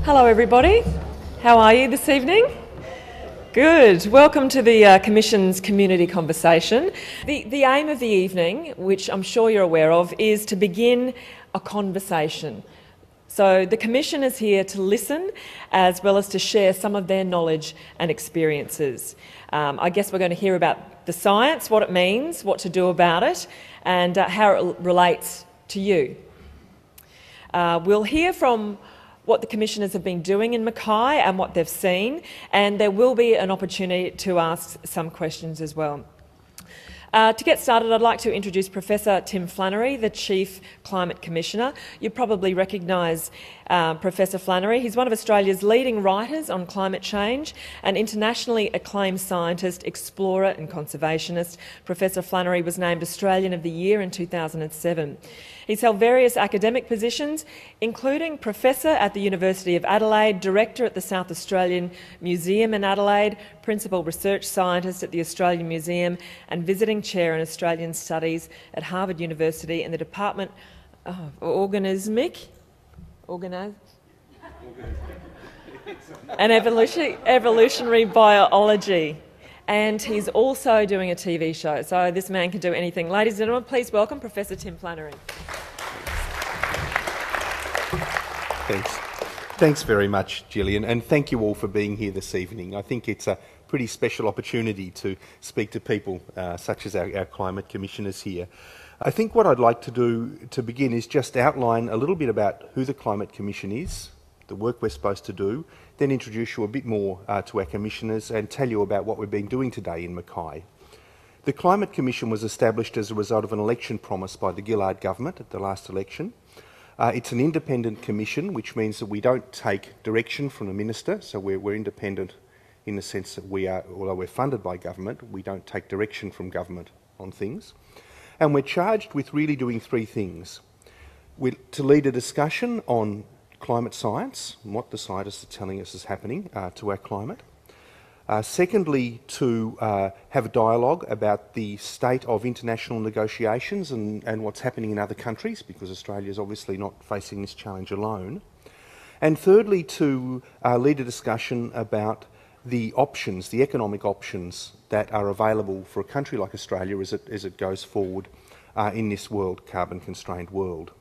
Hello everybody, how are you this evening? Good. Welcome to the Commission's community conversation. The aim of the evening, which I'm sure you're aware of, is to begin a conversation. So the Commission is here to listen as well as to share some of their knowledge and experiences. I guess we're going to hear about the science, what it means, what to do about it, and how it relates to you. We'll hear from what the Commissioners have been doing in Mackay and what they've seen, and there will be an opportunity to ask some questions as well. To get started, I'd like to introduce Professor Tim Flannery, the Chief Climate Commissioner. You probably recognise Professor Flannery. He's one of Australia's leading writers on climate change, an internationally acclaimed scientist, explorer and conservationist. Professor Flannery was named Australian of the Year in 2007. He's held various academic positions, including Professor at the University of Adelaide, Director at the South Australian Museum in Adelaide, Principal Research Scientist at the Australian Museum and Visiting Chair in Australian Studies at Harvard University in the Department of and Evolutionary Biology. And he's also doing a TV show, so this man can do anything. Ladies and gentlemen, please welcome Professor Tim Flannery. Thanks very much, Gillian, and thank you all for being here this evening. I think it's a pretty special opportunity to speak to people such as our climate commissioners here. I think what I'd like to do to begin is just outline a little bit about who the Climate Commission is, the work we're supposed to do, then introduce you a bit more to our commissioners and tell you about what we've been doing today in Mackay. The Climate Commission was established as a result of an election promise by the Gillard government at the last election. It's an independent commission, which means that we don't take direction from the minister, so we're independent in the sense that we are, although we're funded by government, we don't take direction from government on things. And we're charged with really doing three things. We're to lead a discussion on climate science and what the scientists are telling us is happening to our climate. Secondly, to have a dialogue about the state of international negotiations and what's happening in other countries, because Australia is obviously not facing this challenge alone. And thirdly, to lead a discussion about the options, the economic options that are available for a country like Australia as it goes forward in this carbon-constrained world.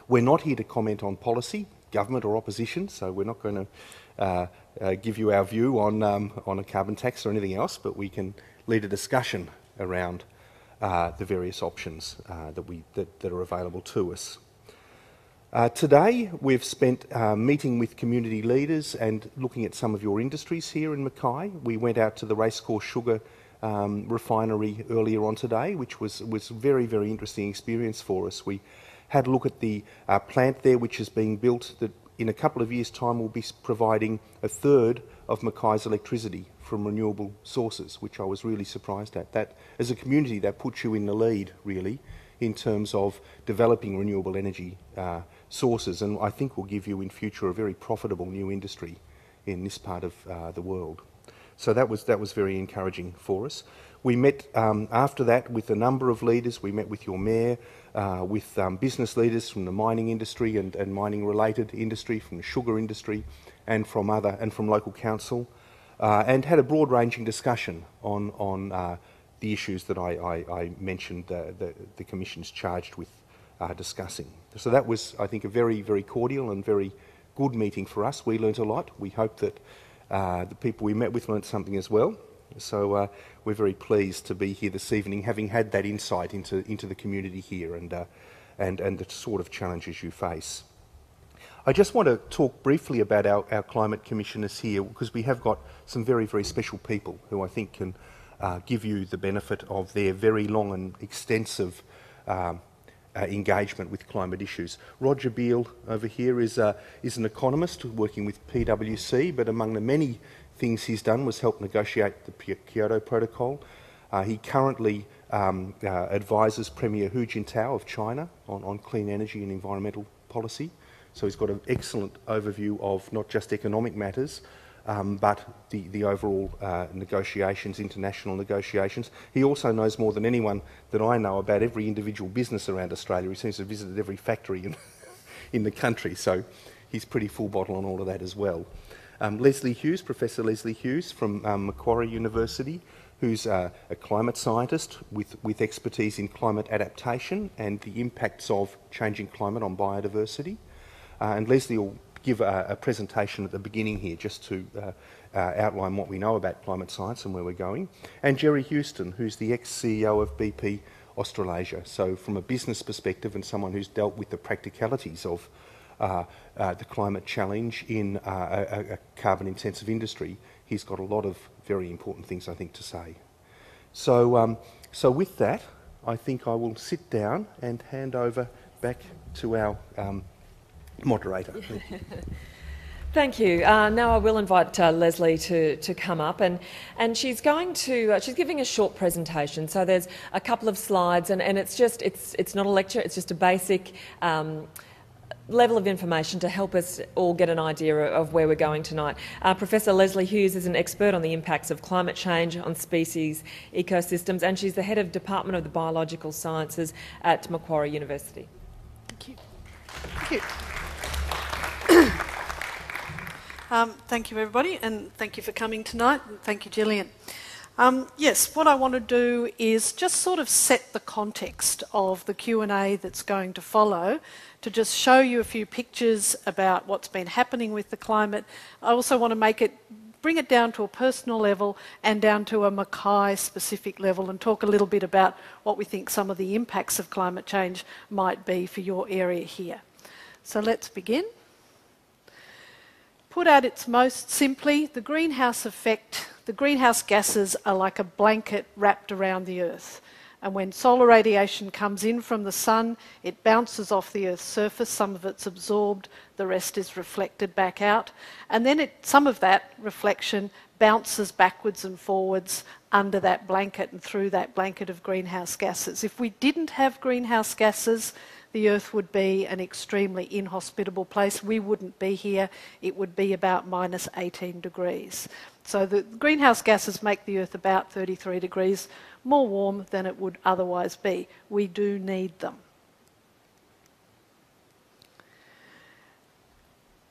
We're not here to comment on policy, government or opposition, so we're not going to give you our view on a carbon tax or anything else, but we can lead a discussion around the various options that are available to us. Today we've spent meeting with community leaders and looking at some of your industries here in Mackay. We went out to the Racecourse Sugar refinery earlier on today, which was a very, very interesting experience for us. We had a look at the plant there, which is being built, that in a couple of years' time will be providing a third of Mackay's electricity from renewable sources, which I was really surprised at. That, as a community, that puts you in the lead, really, in terms of developing renewable energy sources, and I think will give you in future a very profitable new industry in this part of the world. So that was very encouraging for us. We met after that with a number of leaders. We met with your mayor, with business leaders from the mining industry and mining-related industry, from the sugar industry, and from local council, and had a broad-ranging discussion on the issues that I mentioned. The Commission's charged with discussing. So that was, I think, a very, very cordial and very good meeting for us. We learnt a lot. We hope that the people we met with learnt something as well. So we're very pleased to be here this evening, having had that insight into the community here and the sort of challenges you face. I just want to talk briefly about our climate commissioners here, because we have got some very, very special people who I think can give you the benefit of their very long and extensive engagement with climate issues. Roger Beale over here is an economist working with PwC, but among the many things he's done was help negotiate the Kyoto Protocol. He currently advises Premier Hu Jintao of China on clean energy and environmental policy. So he's got an excellent overview of not just economic matters, but the overall negotiations, international negotiations. He also knows more than anyone that I know about every individual business around Australia. He seems to have visited every factory in the country. So he's pretty full bottle on all of that as well. Leslie Hughes, Professor Leslie Hughes from Macquarie University, who's a climate scientist with expertise in climate adaptation and the impacts of changing climate on biodiversity. And Leslie will give a presentation at the beginning here just to outline what we know about climate science and where we're going. And Jerry Houston, who's the ex-CEO of BP Australasia. So from a business perspective and someone who's dealt with the practicalities of the climate challenge in a carbon-intensive industry, he's got a lot of very important things, I think, to say. So, so with that, I think I will sit down and hand over back to our moderator. Thank you. Thank you. Now I will invite Leslie to come up, and she's going to she's giving a short presentation. So there's a couple of slides, and it's not a lecture. It's just a basic level of information to help us all get an idea of where we're going tonight. Professor Leslie Hughes is an expert on the impacts of climate change on species, ecosystems, and she's the head of Department of the Biological Sciences at Macquarie University. Thank you. Thank you. Thank you, everybody, and thank you for coming tonight, and thank you, Gillian. Yes, what I want to do is just sort of set the context of the Q&A that's going to follow, to just show you a few pictures about what's been happening with the climate. I also want to bring it down to a personal level and down to a Mackay specific level, and talk a little bit about what we think some of the impacts of climate change might be for your area here. So let's begin. Put at its most simply, the greenhouse effect, the greenhouse gases are like a blanket wrapped around the Earth. And when solar radiation comes in from the sun, it bounces off the Earth's surface, some of it's absorbed, the rest is reflected back out. And then some of that reflection bounces backwards and forwards under that blanket and through that blanket of greenhouse gases. If we didn't have greenhouse gases, the Earth would be an extremely inhospitable place. We wouldn't be here. It would be about minus 18 degrees. So the greenhouse gases make the Earth about 33 degrees more warm than it would otherwise be. We do need them.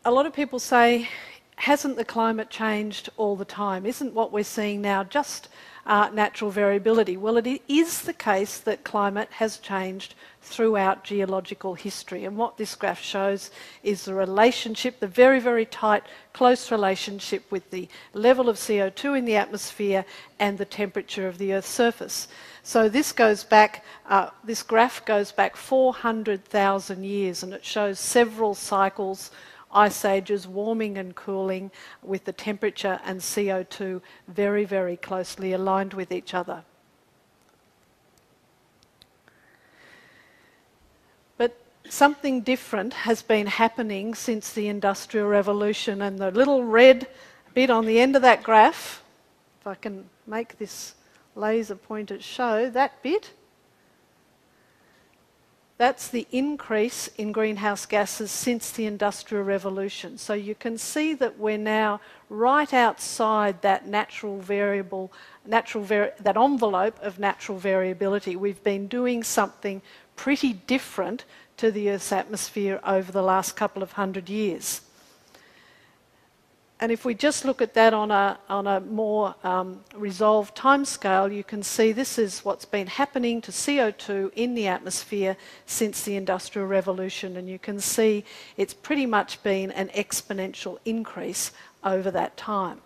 A lot of people say, hasn't the climate changed all the time? Isn't what we're seeing now just natural variability? Well, it is the case that climate has changed throughout geological history, and what this graph shows is the relationship, the very, very tight, close relationship with the level of CO2 in the atmosphere and the temperature of the Earth's surface. So this goes back, this graph goes back 400,000 years, and it shows several cycles, ice ages, warming and cooling, with the temperature and CO2 very, very closely aligned with each other. But something different has been happening since the Industrial Revolution, and the little red bit on the end of that graph, if I can make this laser pointer show, that bit, that's the increase in greenhouse gases since the Industrial Revolution. So you can see that we're now right outside that natural variable, that envelope of natural variability. We've been doing something pretty different to the Earth's atmosphere over the last couple of hundred years. And if we just look at that on a more resolved timescale, you can see this is what's been happening to CO2 in the atmosphere since the Industrial Revolution, and you can see it's pretty much been an exponential increase over that time.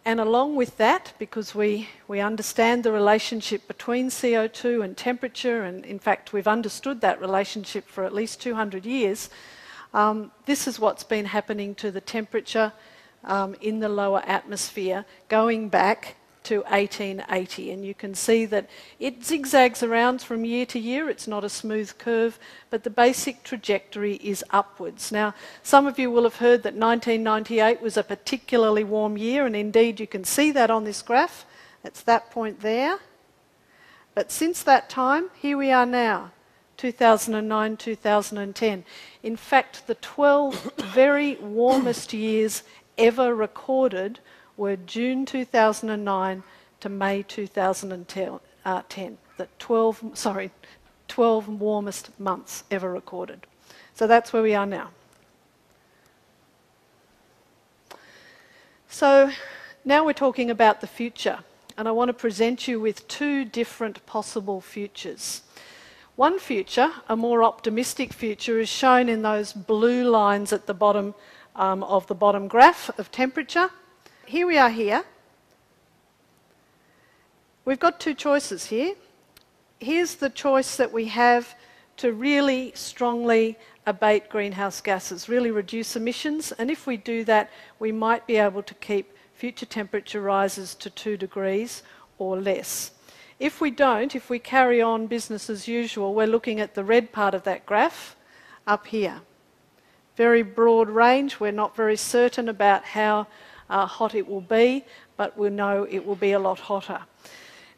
And along with that, because we understand the relationship between CO2 and temperature, and in fact we've understood that relationship for at least 200 years, this is what's been happening to the temperature in the lower atmosphere going back to 1880. And you can see that it zigzags around from year to year. It's not a smooth curve, but the basic trajectory is upwards. Now, some of you will have heard that 1998 was a particularly warm year, and indeed you can see that on this graph. It's that point there. But since that time, here we are now, 2009, 2010. In fact, the 12 very warmest years ever recorded were June 2009 to May 2010. 12 warmest months ever recorded. So that's where we are now. So now we're talking about the future, and I want to present you with two different possible futures. One future, a more optimistic future, is shown in those blue lines at the bottom of the bottom graph of temperature. Here we are here. We've got two choices here. Here's the choice that we have to really strongly abate greenhouse gases, really reduce emissions, and if we do that, we might be able to keep future temperature rises to 2 degrees or less. If we don't, if we carry on business as usual, we're looking at the red part of that graph up here. Very broad range. We're not very certain about how hot it will be, but we know it will be a lot hotter.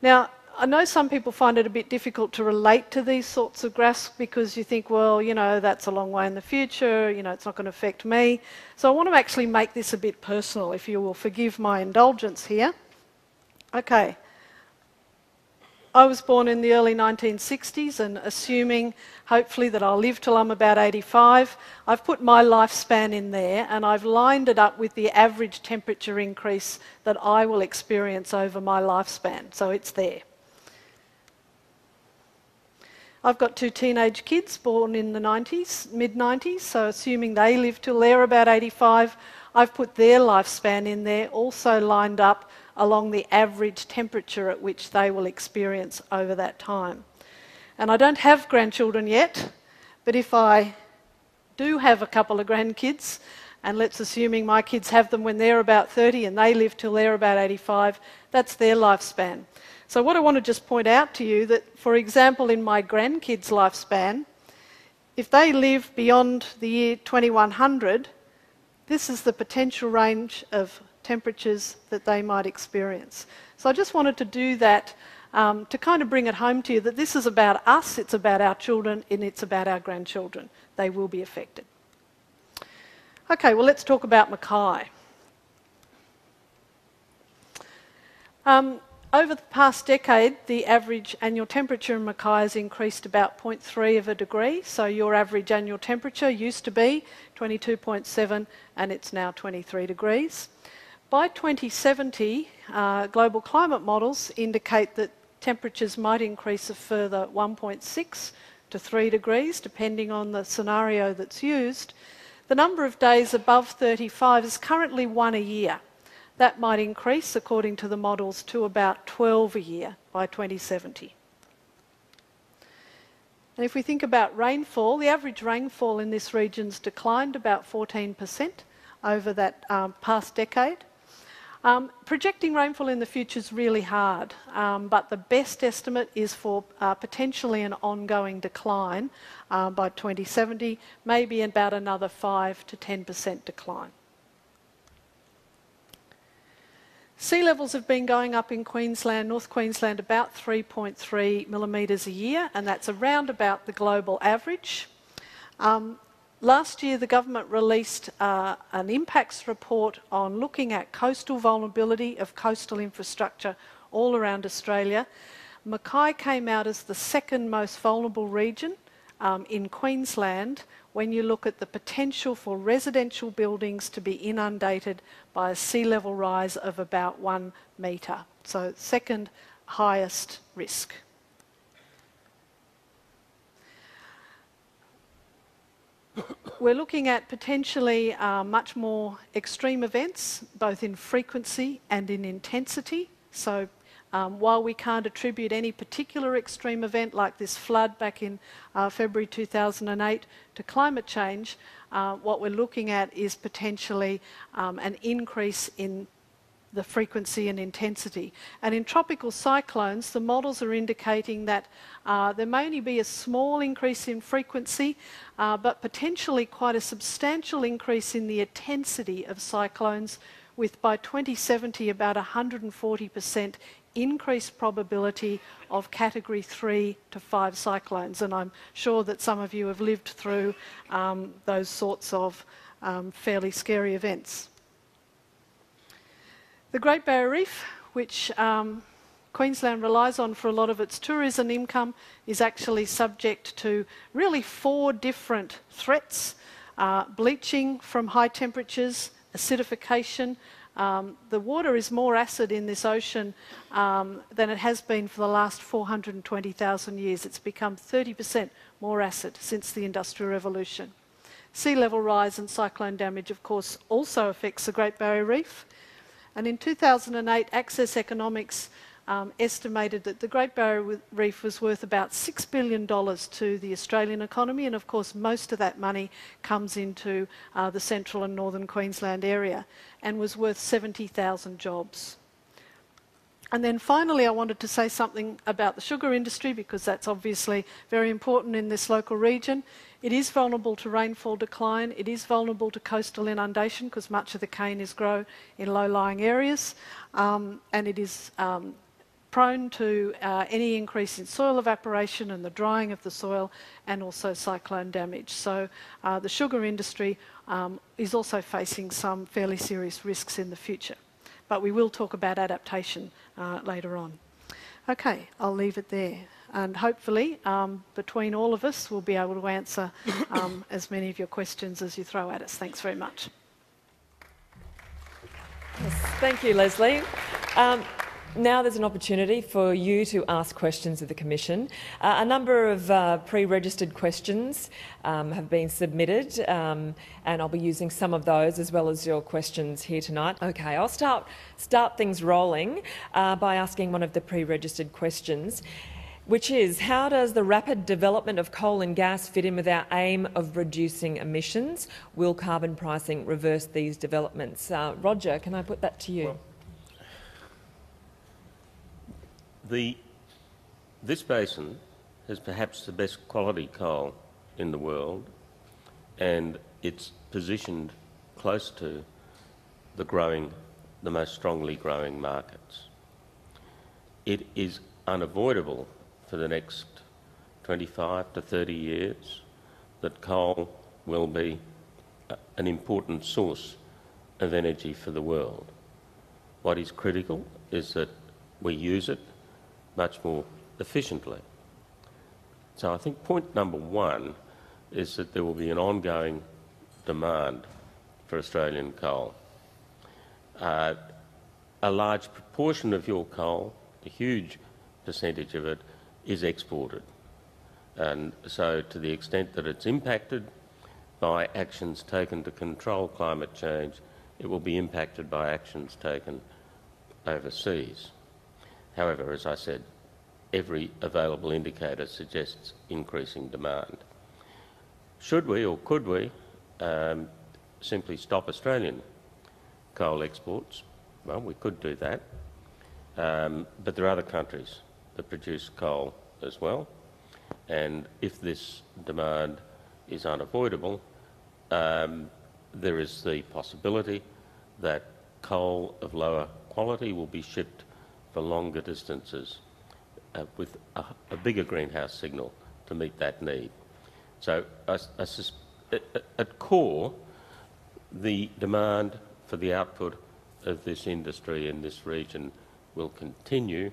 Now, I know some people find it a bit difficult to relate to these sorts of graphs because you think, well, you know, that's a long way in the future, you know, it's not going to affect me. So I want to actually make this a bit personal, if you will forgive my indulgence here. Okay. I was born in the early 1960s, and assuming, hopefully, that I'll live till I'm about 85, I've put my lifespan in there and I've lined it up with the average temperature increase that I will experience over my lifespan. So it's there. I've got two teenage kids born in the 90s, mid-90s, so assuming they live till they're about 85, I've put their lifespan in there, also lined up along the average temperature at which they will experience over that time. And I don't have grandchildren yet, but if I do have a couple of grandkids, and let's assuming my kids have them when they're about 30 and they live till they're about 85, that's their lifespan. So what I want to just point out to you that, for example, in my grandkids' lifespan, if they live beyond the year 2100, this is the potential range of temperatures that they might experience. So I just wanted to do that to kind of bring it home to you that this is about us, it's about our children, and it's about our grandchildren. They will be affected. Okay, well, let's talk about Mackay. Over the past decade, the average annual temperature in Mackay has increased about 0.3 of a degree. So your average annual temperature used to be 22.7 and it's now 23 degrees. By 2070, global climate models indicate that temperatures might increase a further 1.6 to 3 degrees, depending on the scenario that's used. The number of days above 35 is currently 1 a year. That might increase, according to the models, to about 12 a year by 2070. And if we think about rainfall, the average rainfall in this region's declined about 14% over that past decade. Projecting rainfall in the future is really hard, but the best estimate is for potentially an ongoing decline by 2070, maybe about another 5 to 10% decline. Sea levels have been going up in Queensland, North Queensland, about 3.3 millimetres a year, and that's around about the global average. Last year, the government released an impacts report on looking at coastal vulnerability of coastal infrastructure all around Australia. Mackay came out as the second most vulnerable region in Queensland when you look at the potential for residential buildings to be inundated by a sea level rise of about 1 metre. So second highest risk. We're looking at potentially much more extreme events, both in frequency and in intensity. So while we can't attribute any particular extreme event like this flood back in February 2008 to climate change, what we're looking at is potentially an increase in the frequency and intensity. And in tropical cyclones, the models are indicating that there may only be a small increase in frequency, but potentially quite a substantial increase in the intensity of cyclones, with by 2070 about 140% increased probability of category 3 to 5 cyclones. And I'm sure that some of you have lived through those sorts of fairly scary events. The Great Barrier Reef, which Queensland relies on for a lot of its tourism income is actually subject to really 4 different threats: bleaching from high temperatures, acidification. The water is more acid in this ocean than it has been for the last 420,000 years. It's become 30% more acid since the Industrial Revolution. Sea level rise and cyclone damage, of course, also affects the Great Barrier Reef. And in 2008, Access Economics estimated that the Great Barrier Reef was worth about $6 billion to the Australian economy, and of course most of that money comes into the central and northern Queensland area, and was worth 70,000 jobs. And then finally I wanted to say something about the sugar industry, because that's obviously very important in this local region. It is vulnerable to rainfall decline, it is vulnerable to coastal inundation because much of the cane is grown in low-lying areas, and it is prone to any increase in soil evaporation and the drying of the soil, and also cyclone damage. So the sugar industry is also facing some fairly serious risks in the future. But we will talk about adaptation later on. Okay, I'll leave it there. And hopefully, between all of us, we'll be able to answer as many of your questions as you throw at us. Thanks very much. Yes, thank you, Leslie. Now there's an opportunity for you to ask questions of the Commission. A number of pre-registered questions have been submitted, and I'll be using some of those as well as your questions here tonight. Okay, I'll start things rolling by asking one of the pre-registered questions, which is, how does the rapid development of coal and gas fit in with our aim of reducing emissions? Will carbon pricing reverse these developments? Roger, can I put that to you? Well, this basin has perhaps the best quality coal in the world, and it's positioned close to the most strongly growing markets. It is unavoidable for the next 25 to 30 years that coal will be an important source of energy for the world. What is critical is that we use it much more efficiently. So I think point number 1 is that there will be an ongoing demand for Australian coal. A large proportion of your coal, a huge percentage of it, is exported. And so to the extent that it's impacted by actions taken to control climate change, it will be impacted by actions taken overseas. However, as I said, every available indicator suggests increasing demand. Should we, or could we, simply stop Australian coal exports? Well, we could do that, but there are other countries that produce coal as well, and if this demand is unavoidable, there is the possibility that coal of lower quality will be shipped for longer distances with a bigger greenhouse signal to meet that need. So at core, the demand for the output of this industry in this region will continue.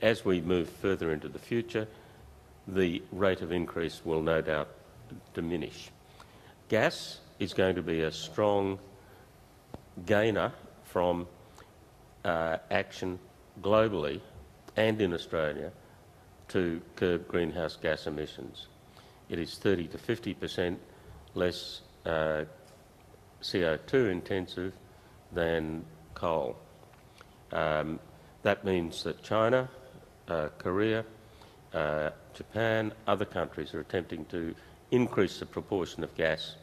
As we move further into the future, the rate of increase will no doubt diminish. Gas is going to be a strong gainer from action globally and in Australia to curb greenhouse gas emissions. It is 30 to 50% less CO2 intensive than coal. That means that China, Korea, Japan, other countries are attempting to increase the proportion of gas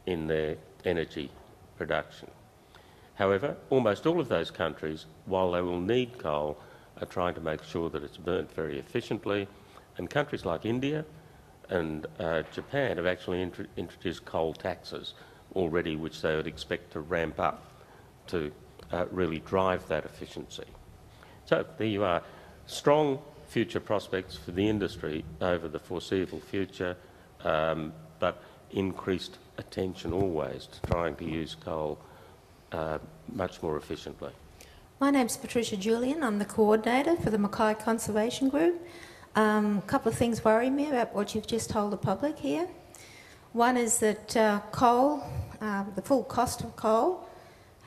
in their energy production. However, almost all of those countries, while they will need coal, are trying to make sure that it's burnt very efficiently, and countries like India and Japan have actually introduced coal taxes already, which they would expect to ramp up to really drive that efficiency. So there you are. Strong future prospects for the industry over the foreseeable future, but increased attention always to trying to use coal much more efficiently. My name's Patricia Julian. I'm the coordinator for the Mackay Conservation Group. A couple of things worry me about what you've just told the public here. One is that coal, the full cost of coal,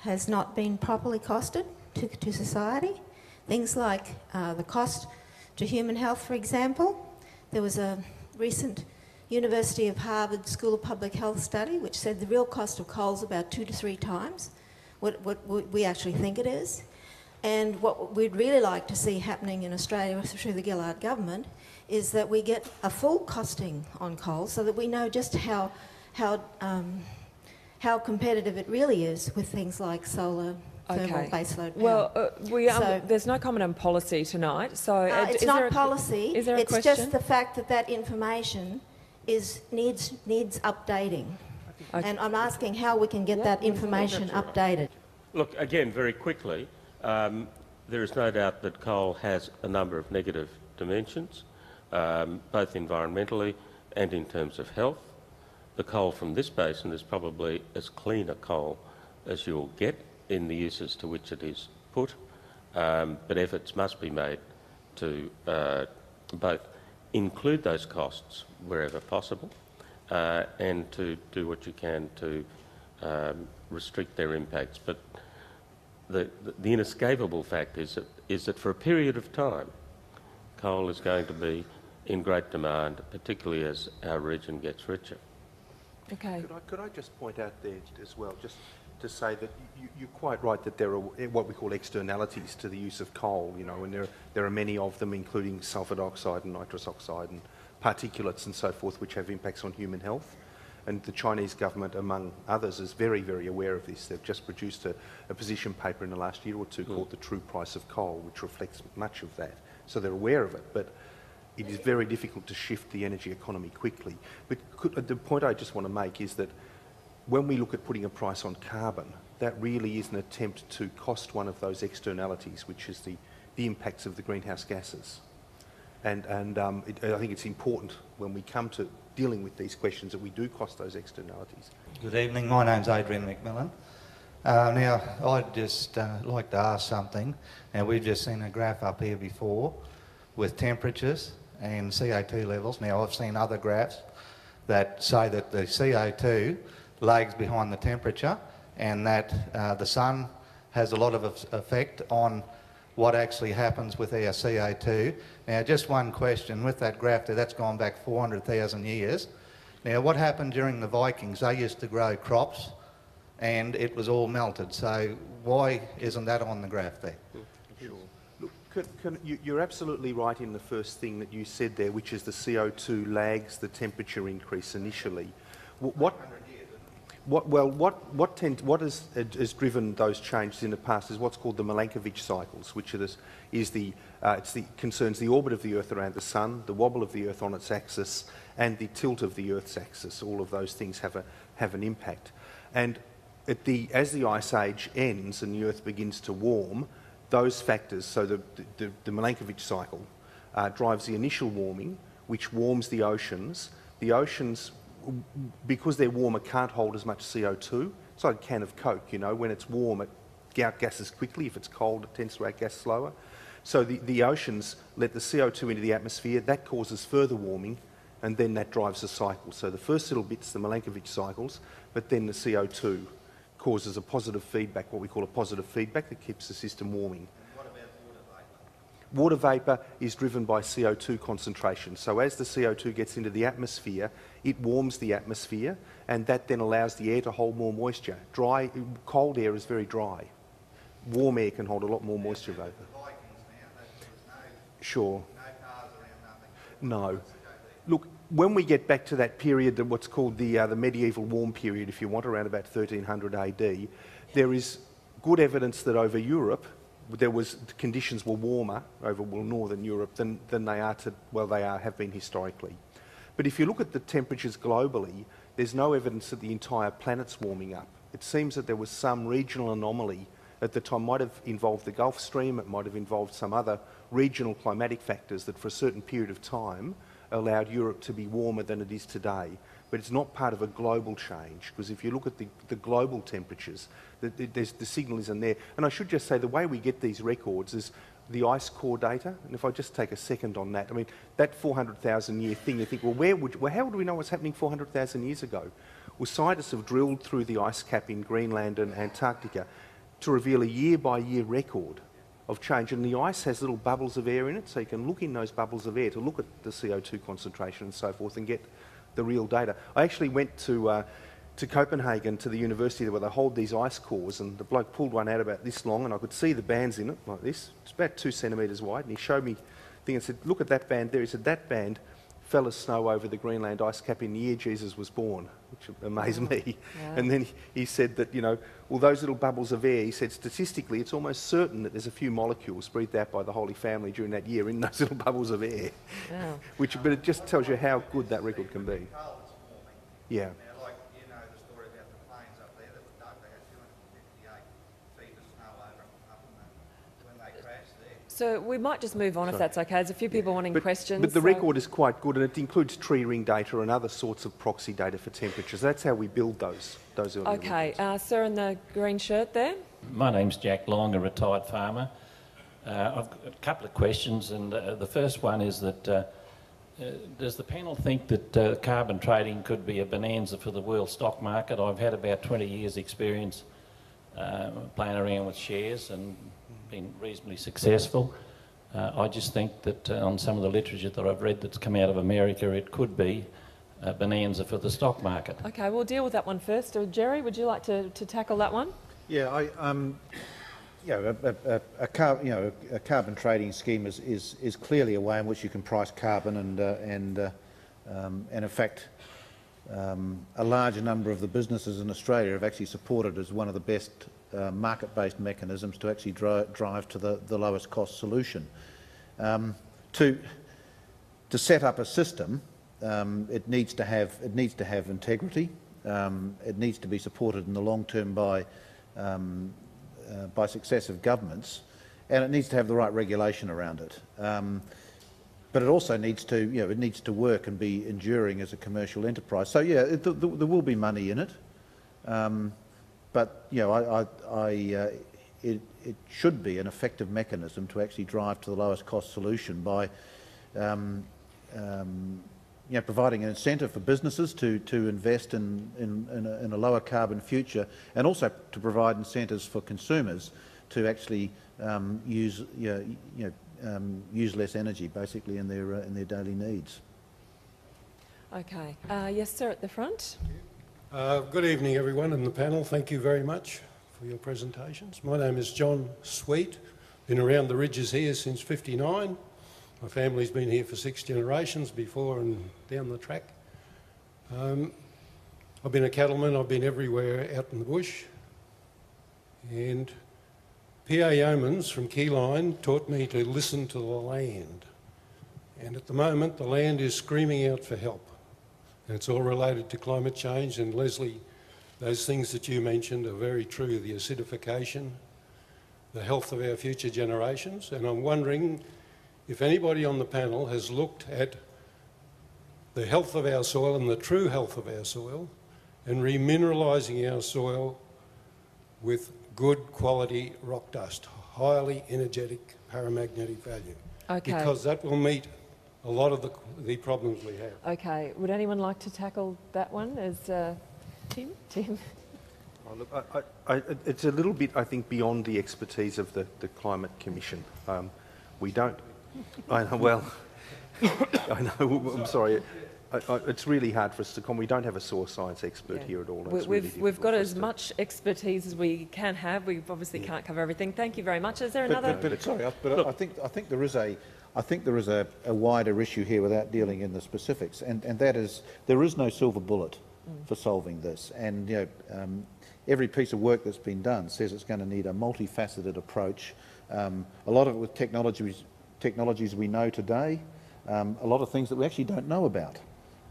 has not been properly costed to society. Things like the cost to human health, for example. There was a recent University of Harvard School of Public Health study which said the real cost of coal is about 2 to 3 times what we actually think it is. And what we'd really like to see happening in Australia through the Gillard government is that we get a full costing on coal so that we know just how competitive it really is with things like solar, thermal, baseload power. Well, there's no comment on policy tonight, so it's not policy. Is there a question? It's just the fact that information needs updating. Okay. And I'm asking how we can get that information updated. Look, again, very quickly, there is no doubt that coal has a number of negative dimensions, both environmentally and in terms of health. The coal from this basin is probably as clean a coal as you'll get in the uses to which it is put, but efforts must be made to both include those costs wherever possible and to do what you can to restrict their impacts. But the inescapable fact is that for a period of time, coal is going to be in great demand, particularly as our region gets richer. Okay. Could I just point out there as well, just to say that you're quite right that there are what we call externalities to the use of coal, you know, and there are many of them, including sulphur dioxide and nitrous oxide and particulates and so forth, which have impacts on human health. And the Chinese government, among others, is very, very aware of this. They've just produced a position paper in the last year or two called The True Price of Coal, which reflects much of that. So they're aware of it, but it is very difficult to shift the energy economy quickly. But the point I just want to make is that when we look at putting a price on carbon, that really is an attempt to cost one of those externalities, which is the impacts of the greenhouse gases. And I think it's important when we come to dealing with these questions that we do cost those externalities. Good evening, my name's Adrian McMillan. Now, I'd just like to ask something. Now, we've just seen a graph up here before with temperatures and CO2 levels. Now, I've seen other graphs that say that the CO2 lags behind the temperature and that the sun has a lot of effect on what actually happens with our CO2. Now, just one question, with that graph there, that's gone back 400,000 years. Now, what happened during the Vikings? They used to grow crops and it was all melted, so why isn't that on the graph there? Sure. Look, you're absolutely right in the first thing that you said there, which is the CO2 lags the temperature increase initially. What has driven those changes in the past is what's called the Milankovitch cycles, which concerns the orbit of the Earth around the Sun, the wobble of the Earth on its axis, and the tilt of the Earth's axis. All of those things have an impact. And as the Ice Age ends and the Earth begins to warm, those factors, so the Milankovitch cycle, drives the initial warming, which warms the oceans. The oceans, because they're warmer, can't hold as much CO2. It's like a can of Coke, you know, when it's warm it outgasses quickly, if it's cold it tends to outgas slower. So the oceans let the CO2 into the atmosphere, that causes further warming, and then that drives the cycle. So the first little bit's the Milankovitch cycles, but then the CO2 causes a positive feedback, what we call a positive feedback, that keeps the system warming. What about water vapour? Water vapour is driven by CO2 concentration. So as the CO2 gets into the atmosphere, it warms the atmosphere, and that then allows the air to hold more moisture. Cold air is very dry. Warm air can hold a lot more moisture vapour. The Vikings now, there was Sure. no cars around, No. nothing. Look, when we get back to that period, what's called the medieval warm period, if you want, around about 1300 AD, there is good evidence that over Europe, the conditions were warmer over northern Europe than they have been historically. But if you look at the temperatures globally, there's no evidence that the entire planet's warming up. It seems that there was some regional anomaly at the time, might have involved the Gulf Stream, it might have involved some other regional climatic factors that for a certain period of time allowed Europe to be warmer than it is today. but it's not part of a global change, because if you look at the global temperatures, the signal isn't there. And I should just say, the way we get these records is the ice core data, and if I just take a second on that, I mean, that 400,000 year thing, you think, well, how would we know what's happening 400,000 years ago? Well, scientists have drilled through the ice cap in Greenland and Antarctica to reveal a year-by-year record of change, and the ice has little bubbles of air in it, so you can look in those bubbles of air to look at the CO2 concentration and so forth and get the real data. I actually went to Copenhagen, to the university where they hold these ice cores, and the bloke pulled one out about this long, and I could see the bands in it like this. It's about 2 centimetres wide, and he showed me the thing and said, look at that band there. He said, that band fell as snow over the Greenland ice cap in the year Jesus was born, which amazed me. Yeah. And then he said that, you know, all those little bubbles of air, he said statistically it's almost certain that there's a few molecules breathed out by the Holy Family during that year in those little bubbles of air. Wow. But it just tells you how good that record can be. Yeah. Now, like, you know the story about the planes up there that were dug, they had 258 feet of snow over up when they crashed there. So we might just move on if that's okay. There's a few people wanting questions. But the so- record is quite good, and it includes tree ring data and other sorts of proxy data for temperatures. That's how we build those early Okay, records. sir in the green shirt there. My name's Jack Long, a retired farmer. I've got a couple of questions, and the first one is that does the panel think that carbon trading could be a bonanza for the world stock market? I've had about 20 years' experience playing around with shares and been reasonably successful. I just think that on some of the literature that I've read that's come out of America, it could be a bonanza for the stock market. Okay, we'll deal with that one first. Jerry, would you like to tackle that one? Yeah, a carbon trading scheme is clearly a way in which you can price carbon, and in fact, a large number of the businesses in Australia have actually supported as one of the best market-based mechanisms to actually drive to the lowest cost solution. To set up a system, it needs to have integrity. It needs to be supported in the long term by successive governments, and it needs to have the right regulation around it. But it also needs to, it needs to work and be enduring as a commercial enterprise. So yeah, there will be money in it, but it should be an effective mechanism to actually drive to the lowest cost solution by providing an incentive for businesses to invest in a lower carbon future, and also to provide incentives for consumers to actually use less energy, basically, in their daily needs. Okay. Yes, sir, at the front. Good evening, everyone in the panel. Thank you very much for your presentations. My name is John Sweet. Been around the ridges here since '59. My family's been here for 6 generations before and down the track. I've been a cattleman. I've been everywhere out in the bush. And PA Yeomans from Keyline taught me to listen to the land. And at the moment, the land is screaming out for help. And it's all related to climate change. And Leslie, those things that you mentioned are very true, the acidification, the health of our future generations. And I'm wondering if anybody on the panel has looked at the health of our soil and the true health of our soil, and remineralising our soil with good quality rock dust, highly energetic paramagnetic value. Okay. Because that will meet a lot of the problems we have. Okay. Would anyone like to tackle that one as Tim? Oh, look, it's a little bit, I think, beyond the expertise of the Climate Commission. We don't. I know, well, I know, I'm sorry. It's really hard for us to comment. We don't have a soil science expert here at all. We've got as much expertise as we can have. We obviously can't cover everything. Thank you very much. Is there another? I think there is a wider issue here without dealing in the specifics, and that is there is no silver bullet for solving this. And every piece of work that's been done says it's going to need a multifaceted approach. A lot of it with technologies we know today, a lot of things that we actually don't know about,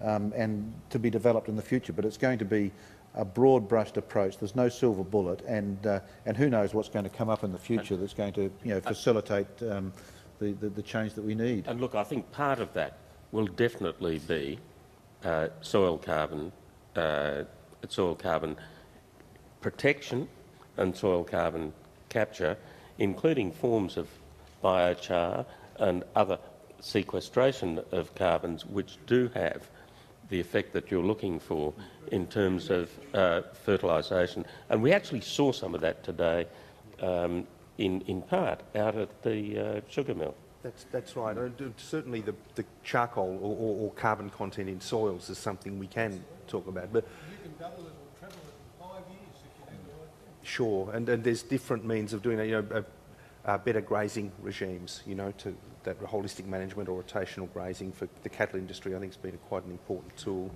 and to be developed in the future. But it's going to be a broad-brushed approach. There's no silver bullet, and who knows what's going to come up in the future that's going to facilitate the change that we need. And look, I think part of that will definitely be soil carbon protection and soil carbon capture, including forms of biochar and other sequestration of carbons which do have the effect that you're looking for in terms of fertilisation. And we actually saw some of that today in part out at the sugar mill. That's right. Certainly the charcoal or carbon content in soils is something we can talk about. But You can double it or treble it in 5 years if you do the right thing. sure, and there's different means of doing it. Better grazing regimes, to that holistic management or rotational grazing for the cattle industry, I think has been quite an important tool,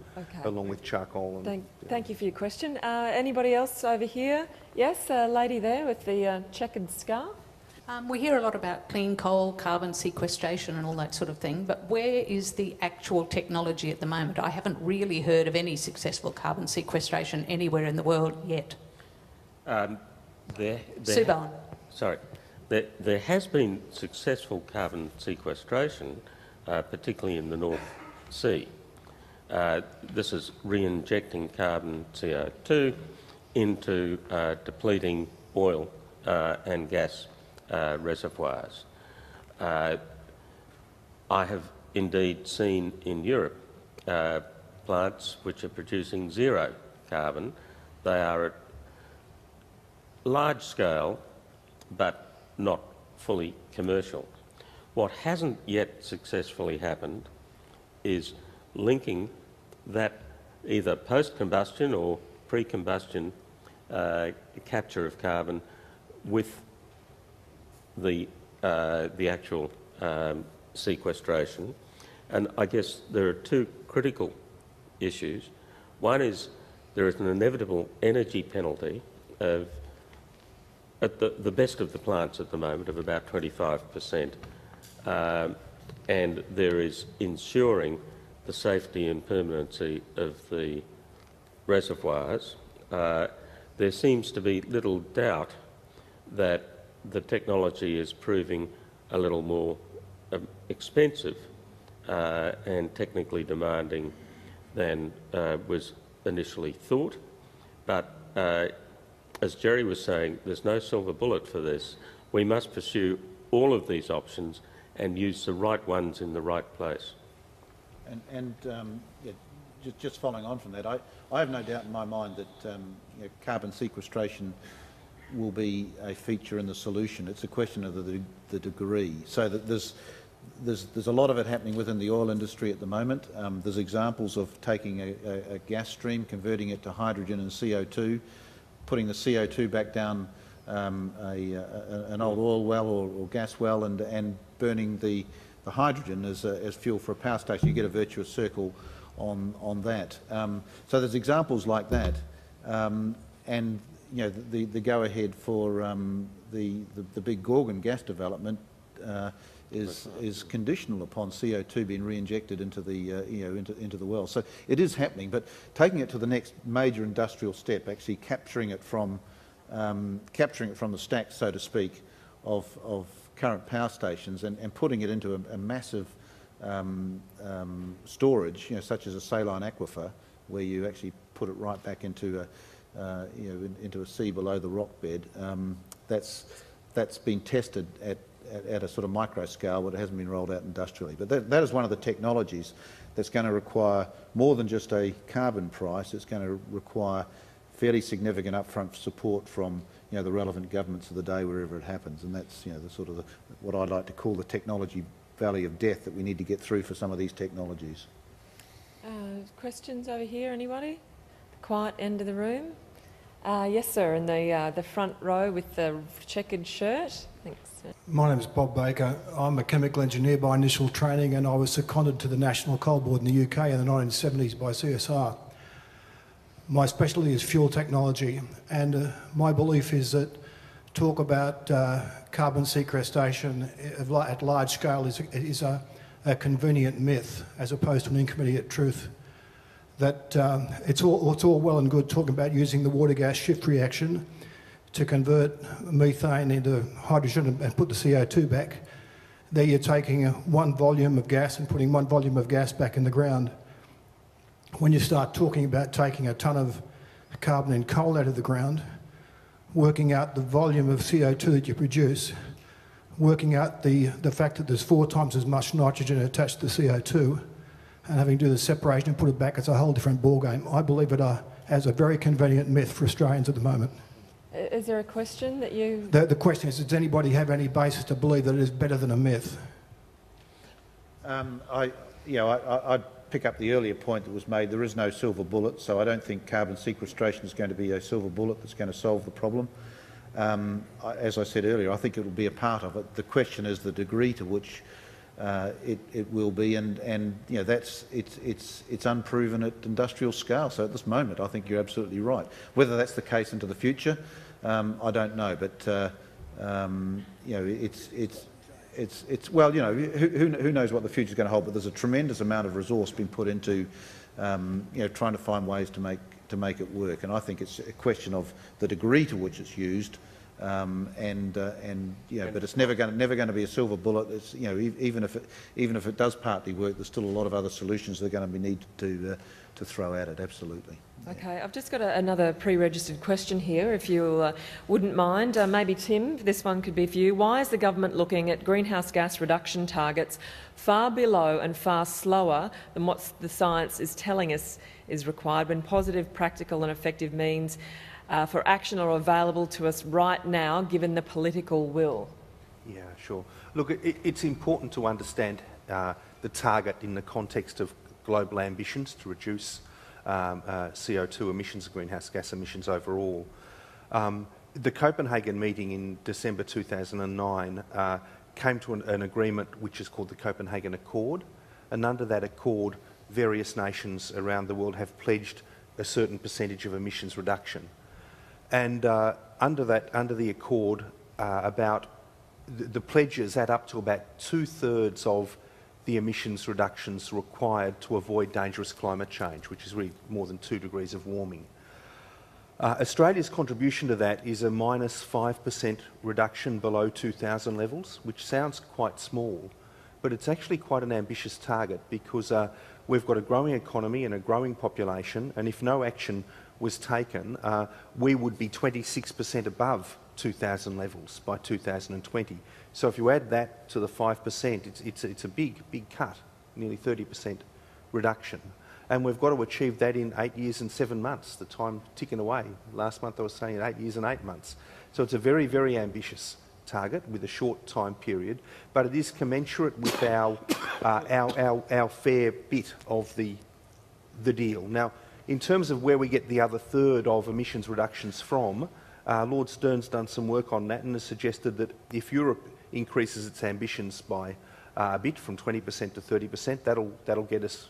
along with charcoal. And, Thank you for your question. Anybody else over here? Yes, a lady there with the checkered scarf. We hear a lot about clean coal, carbon sequestration and all that sort of thing, but where is the actual technology at the moment? I haven't really heard of any successful carbon sequestration anywhere in the world yet. Subban. Sorry. There has been successful carbon sequestration, particularly in the North Sea. This is re-injecting carbon CO2 into depleting oil and gas reservoirs. I have indeed seen in Europe plants which are producing zero carbon. They are at large scale, but not fully commercial. What hasn't yet successfully happened is linking that either post-combustion or pre-combustion capture of carbon with the actual sequestration. And I guess there are two critical issues. One is there is an inevitable energy penalty of, at the best of the plants at the moment, of about 25%, and there is ensuring the safety and permanency of the reservoirs. There seems to be little doubt that the technology is proving a little more expensive and technically demanding than was initially thought. But as Jerry was saying, there's no silver bullet for this. We must pursue all of these options and use the right ones in the right place. Just following on from that, I have no doubt in my mind that carbon sequestration will be a feature in the solution. It's a question of the degree. So that there's a lot of it happening within the oil industry at the moment. There's examples of taking a gas stream, converting it to hydrogen and CO2, putting the CO2 back down an old oil well or gas well, and burning the hydrogen as fuel for a power station. You get a virtuous circle on that. So there's examples like that, and the go-ahead for the big Gorgon gas development is conditional upon CO2 being re-injected into the into the well. So it is happening, but taking it to the next major industrial step, actually capturing it from the stack, so to speak, of current power stations and putting it into a massive storage, such as a saline aquifer, where you actually put it right back into a sea below the rock bed. That's been tested at a sort of micro scale, but it hasn't been rolled out industrially. But that is one of the technologies that's going to require more than just a carbon price. It's going to require fairly significant upfront support from the relevant governments of the day wherever it happens, and that's the sort of what I'd like to call the technology valley of death that we need to get through for some of these technologies. Questions over here, anybody? The quiet end of the room. Yes, sir, in the front row with the checkered shirt. Thanks. My name is Bob Baker. I'm a chemical engineer by initial training, and I was seconded to the National Coal Board in the UK in the 1970s by CSR. My specialty is fuel technology, and my belief is that talk about carbon sequestration at large scale is a convenient myth as opposed to an intermediate truth. That it's all well and good talking about using the water-gas shift reaction to convert methane into hydrogen and put the CO2 back. There you're taking one volume of gas and putting one volume of gas back in the ground. when you start talking about taking a tonne of carbon and coal out of the ground, working out the volume of CO2 that you produce, working out the fact that there's 4 times as much nitrogen attached to CO2, and having to do the separation and put it back, it's a whole different ballgame. I believe it as a very convenient myth for Australians at the moment. Is there a question that you... The question is, does anybody have any basis to believe that it is better than a myth? I'd pick up the earlier point that was made. There is no silver bullet, so I don't think carbon sequestration is going to be a silver bullet that's going to solve the problem. As I said earlier, I think it will be a part of it. The question is the degree to which it will be, and you know, it's unproven at industrial scale. So at this moment, I think you're absolutely right. Whether that's the case into the future, I don't know. But you know, it's well, you know, who knows what the future is going to hold? But there's a tremendous amount of resource being put into you know, trying to find ways to make it work. And I think it's a question of the degree to which it's used. And you know, but it's never going to be a silver bullet. It's, you know, even if it does partly work, there's still a lot of other solutions that are going to be needed to throw at it. Absolutely. Okay, I've just got another pre-registered question here, if you wouldn't mind. Maybe Tim, this one could be for you. Why is the government looking at greenhouse gas reduction targets far below and far slower than what the science is telling us is required, when positive, practical and effective means for action are available to us right now, given the political will? Yeah, sure. Look, it's important to understand the target in the context of global ambitions to reduce CO2 emissions, greenhouse gas emissions overall. The Copenhagen meeting in December 2009 came to an agreement which is called the Copenhagen Accord, and under that accord, various nations around the world have pledged a certain percentage of emissions reduction. And under the accord, the pledges add up to about 2/3 of the emissions reductions required to avoid dangerous climate change, which is really more than 2 degrees of warming. Australia's contribution to that is a -5% reduction below 2000 levels, which sounds quite small, but it's actually quite an ambitious target, because we've got a growing economy and a growing population, and if no action was taken, we would be 26% above 2000 levels by 2020. So if you add that to the 5%, it's a big cut, nearly 30% reduction. And we've got to achieve that in 8 years and 7 months, the time ticking away. Last month I was saying 8 years and 8 months. So it's a very, very ambitious target with a short time period, but it is commensurate with our fair bit of the deal. Now, in terms of where we get the other third of emissions reductions from, Lord Stern's done some work on that and has suggested that if Europe increases its ambitions by a bit, from 20% to 30%, that'll get us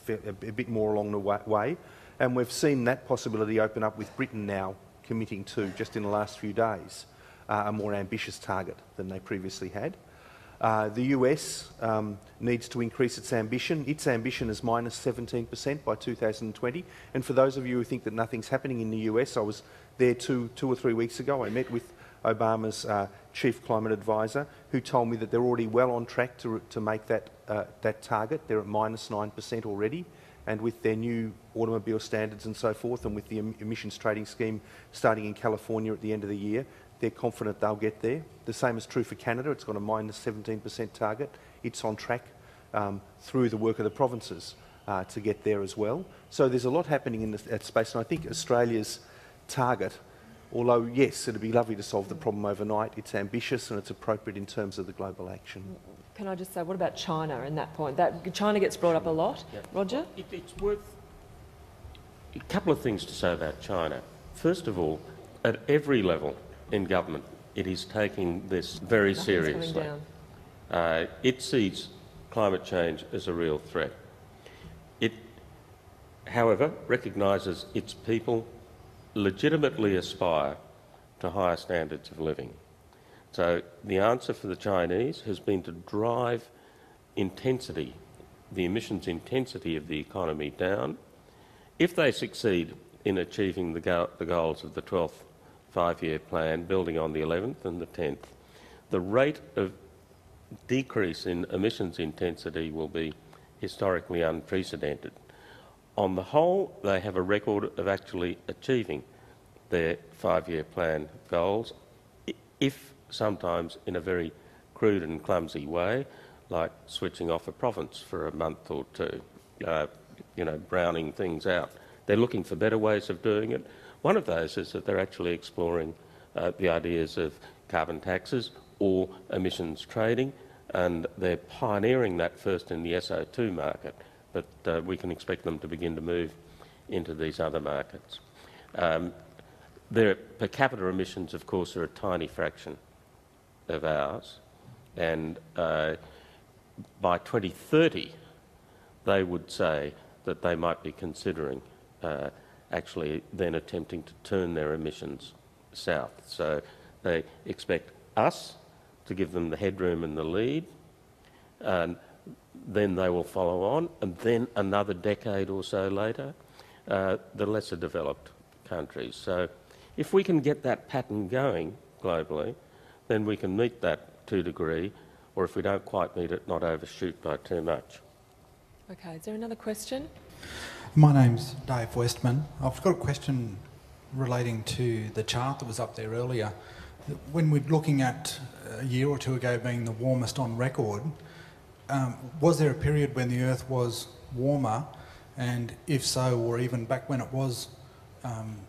a bit more along the way. And we've seen that possibility open up with Britain now committing to, just in the last few days, a more ambitious target than they previously had. The US needs to increase its ambition. Its ambition is -17% by 2020. And for those of you who think that nothing's happening in the US, I was there two or three weeks ago. I met with Obama's chief climate advisor, who told me that they're already well on track to make that target. They're at -9% already. And with their new automobile standards and so forth, and with the emissions trading scheme starting in California at the end of the year, they're confident they'll get there. The same is true for Canada. It's got a -17% target. It's on track through the work of the provinces to get there as well. So there's a lot happening in that space, and I think Australia's target, although yes, it'd be lovely to solve the problem overnight, it's ambitious and it's appropriate in terms of the global action. Can I just say, what about China in that point? China gets brought up a lot. Yeah. Roger? It's worth a couple of things to say about China. First of all, at every level in government, it is taking this very seriously. It sees climate change as a real threat. It, however, recognises its people legitimately aspire to higher standards of living. So the answer for the Chinese has been to drive intensity, the emissions intensity of the economy down. If they succeed in achieving the goals of the 12th five-year plan, building on the 11th and the 10th, the rate of decrease in emissions intensity will be historically unprecedented. on the whole, they have a record of actually achieving their 5-year plan goals, if sometimes in a very crude and clumsy way, like switching off a province for a month or two, browning things out. They're looking for better ways of doing it. One of those is that they're actually exploring the ideas of carbon taxes or emissions trading, and they're pioneering that first in the SO2 market, but we can expect them to begin to move into these other markets. Their per capita emissions, of course, are a tiny fraction of ours, and by 2030 they would say that they might be considering actually then attempting to turn their emissions south. So they expect us to give them the headroom and the lead, and then they will follow on, and then another decade or so later, the lesser developed countries. So if we can get that pattern going globally, then we can meet that 2 degree, or if we don't quite meet it, not overshoot by too much. Okay, is there another question? My name's Dave Westman. I've got a question relating to the chart that was up there earlier. When we're looking at a year or two ago being the warmest on record, was there a period when the Earth was warmer, and if so, or even back when it was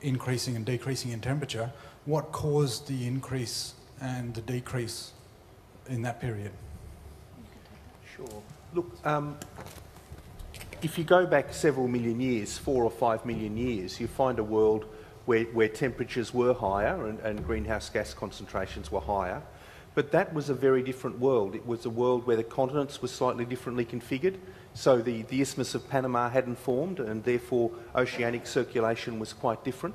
increasing and decreasing in temperature, what caused the increase and the decrease in that period? Sure. Look, if you go back several million years, 4 or 5 million years, you find a world where temperatures were higher and greenhouse gas concentrations were higher. But that was a very different world. It was a world where the continents were slightly differently configured. So the Isthmus of Panama hadn't formed, and therefore oceanic circulation was quite different.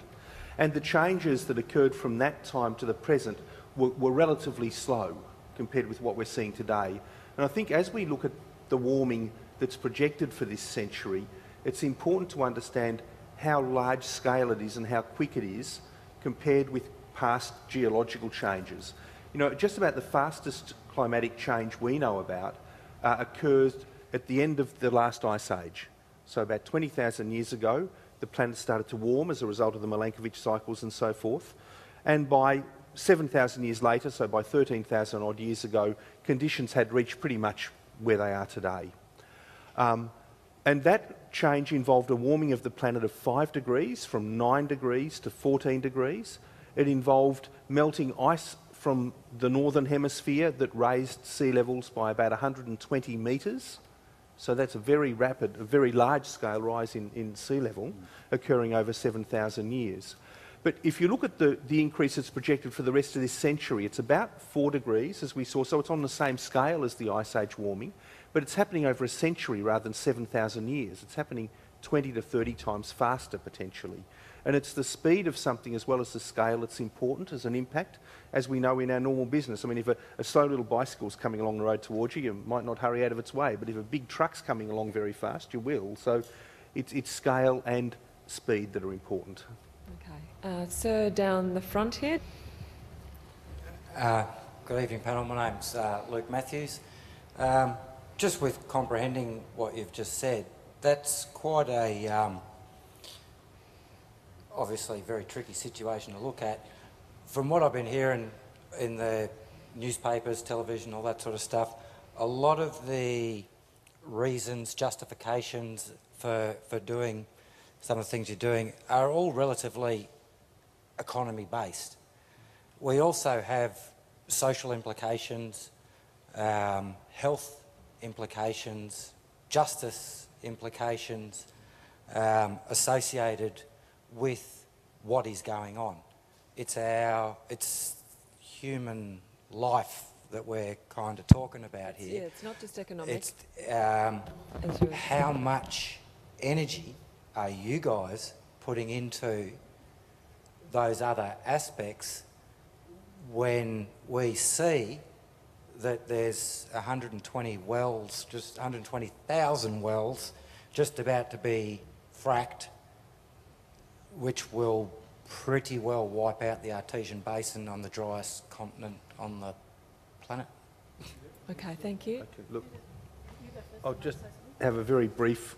And the changes that occurred from that time to the present were relatively slow compared with what we're seeing today. And I think as we look at the warming that's projected for this century, it's important to understand how large scale it is and how quick it is compared with past geological changes. You know, just about the fastest climatic change we know about occurred at the end of the last ice age. So about 20,000 years ago, the planet started to warm as a result of the Milankovitch cycles and so forth. And by 7,000 years later, so by 13,000 odd years ago, conditions had reached pretty much where they are today. And that change involved a warming of the planet of 5 degrees, from 9 degrees to 14 degrees. It involved melting ice from the northern hemisphere that raised sea levels by about 120 metres. So that's a very rapid, a very large-scale rise in sea level occurring over 7,000 years. But if you look at the increase that's projected for the rest of this century, it's about 4 degrees, as we saw, so it's on the same scale as the Ice Age warming, but it's happening over a century rather than 7,000 years. It's happening 20 to 30 times faster, potentially. And it's the speed of something as well as the scale that's important as an impact, as we know in our normal business. I mean, if a slow little bicycle's coming along the road towards you, you might not hurry out of its way, but if a big truck's coming along very fast, you will. So it's scale and speed that are important. Okay. Sir, down the front here. Good evening, panel. My name's Luke Matthews. Just with comprehending what you've just said, that's quite a obviously very tricky situation to look at. From what I've been hearing in the newspapers, television, all that sort of stuff, a lot of the reasons, justifications for doing some of the things you're doing are all relatively economy-based. We also have social implications, health implications, justice implications associated with what is going on. It's human life that we're kind of talking about here. Yeah, it's not just economic. It's how much energy are you guys putting into those other aspects when we see that there's 120 wells, just 120,000 wells, just about to be fracked, which will pretty well wipe out the Artesian Basin on the driest continent on the planet? Okay, thank you. Okay, look, I'll just have a very brief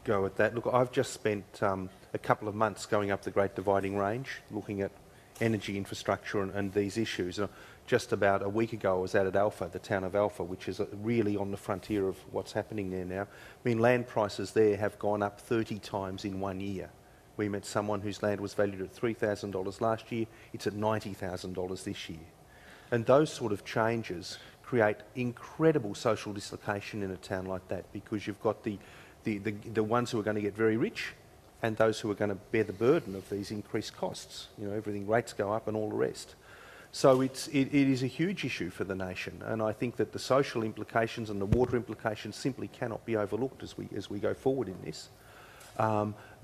go at that. Look, I've just spent a couple of months going up the Great Dividing Range, looking at energy infrastructure and these issues. Just about a week ago I was out at Alpha, the town of Alpha, which is really on the frontier of what's happening there now. I mean, land prices there have gone up 30 times in 1 year. We met someone whose land was valued at $3,000 last year, it's at $90,000 this year. And those sort of changes create incredible social dislocation in a town like that, because you've got the ones who are going to get very rich and those who are going to bear the burden of these increased costs. You know, everything, rates go up and all the rest. So it is a huge issue for the nation, and I think that the social implications and the water implications simply cannot be overlooked as we go forward in this.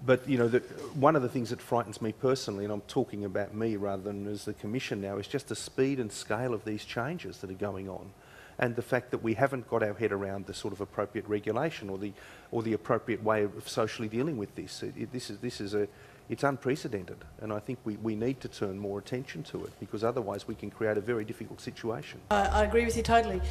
But you know, one of the things that frightens me personally, and I'm talking about me rather than as the Commission now, is just the speed and scale of these changes that are going on, and the fact that we haven't got our head around the sort of appropriate regulation or the appropriate way of socially dealing with this. It's unprecedented, and I think we need to turn more attention to it, because otherwise we can create a very difficult situation. I agree with you totally.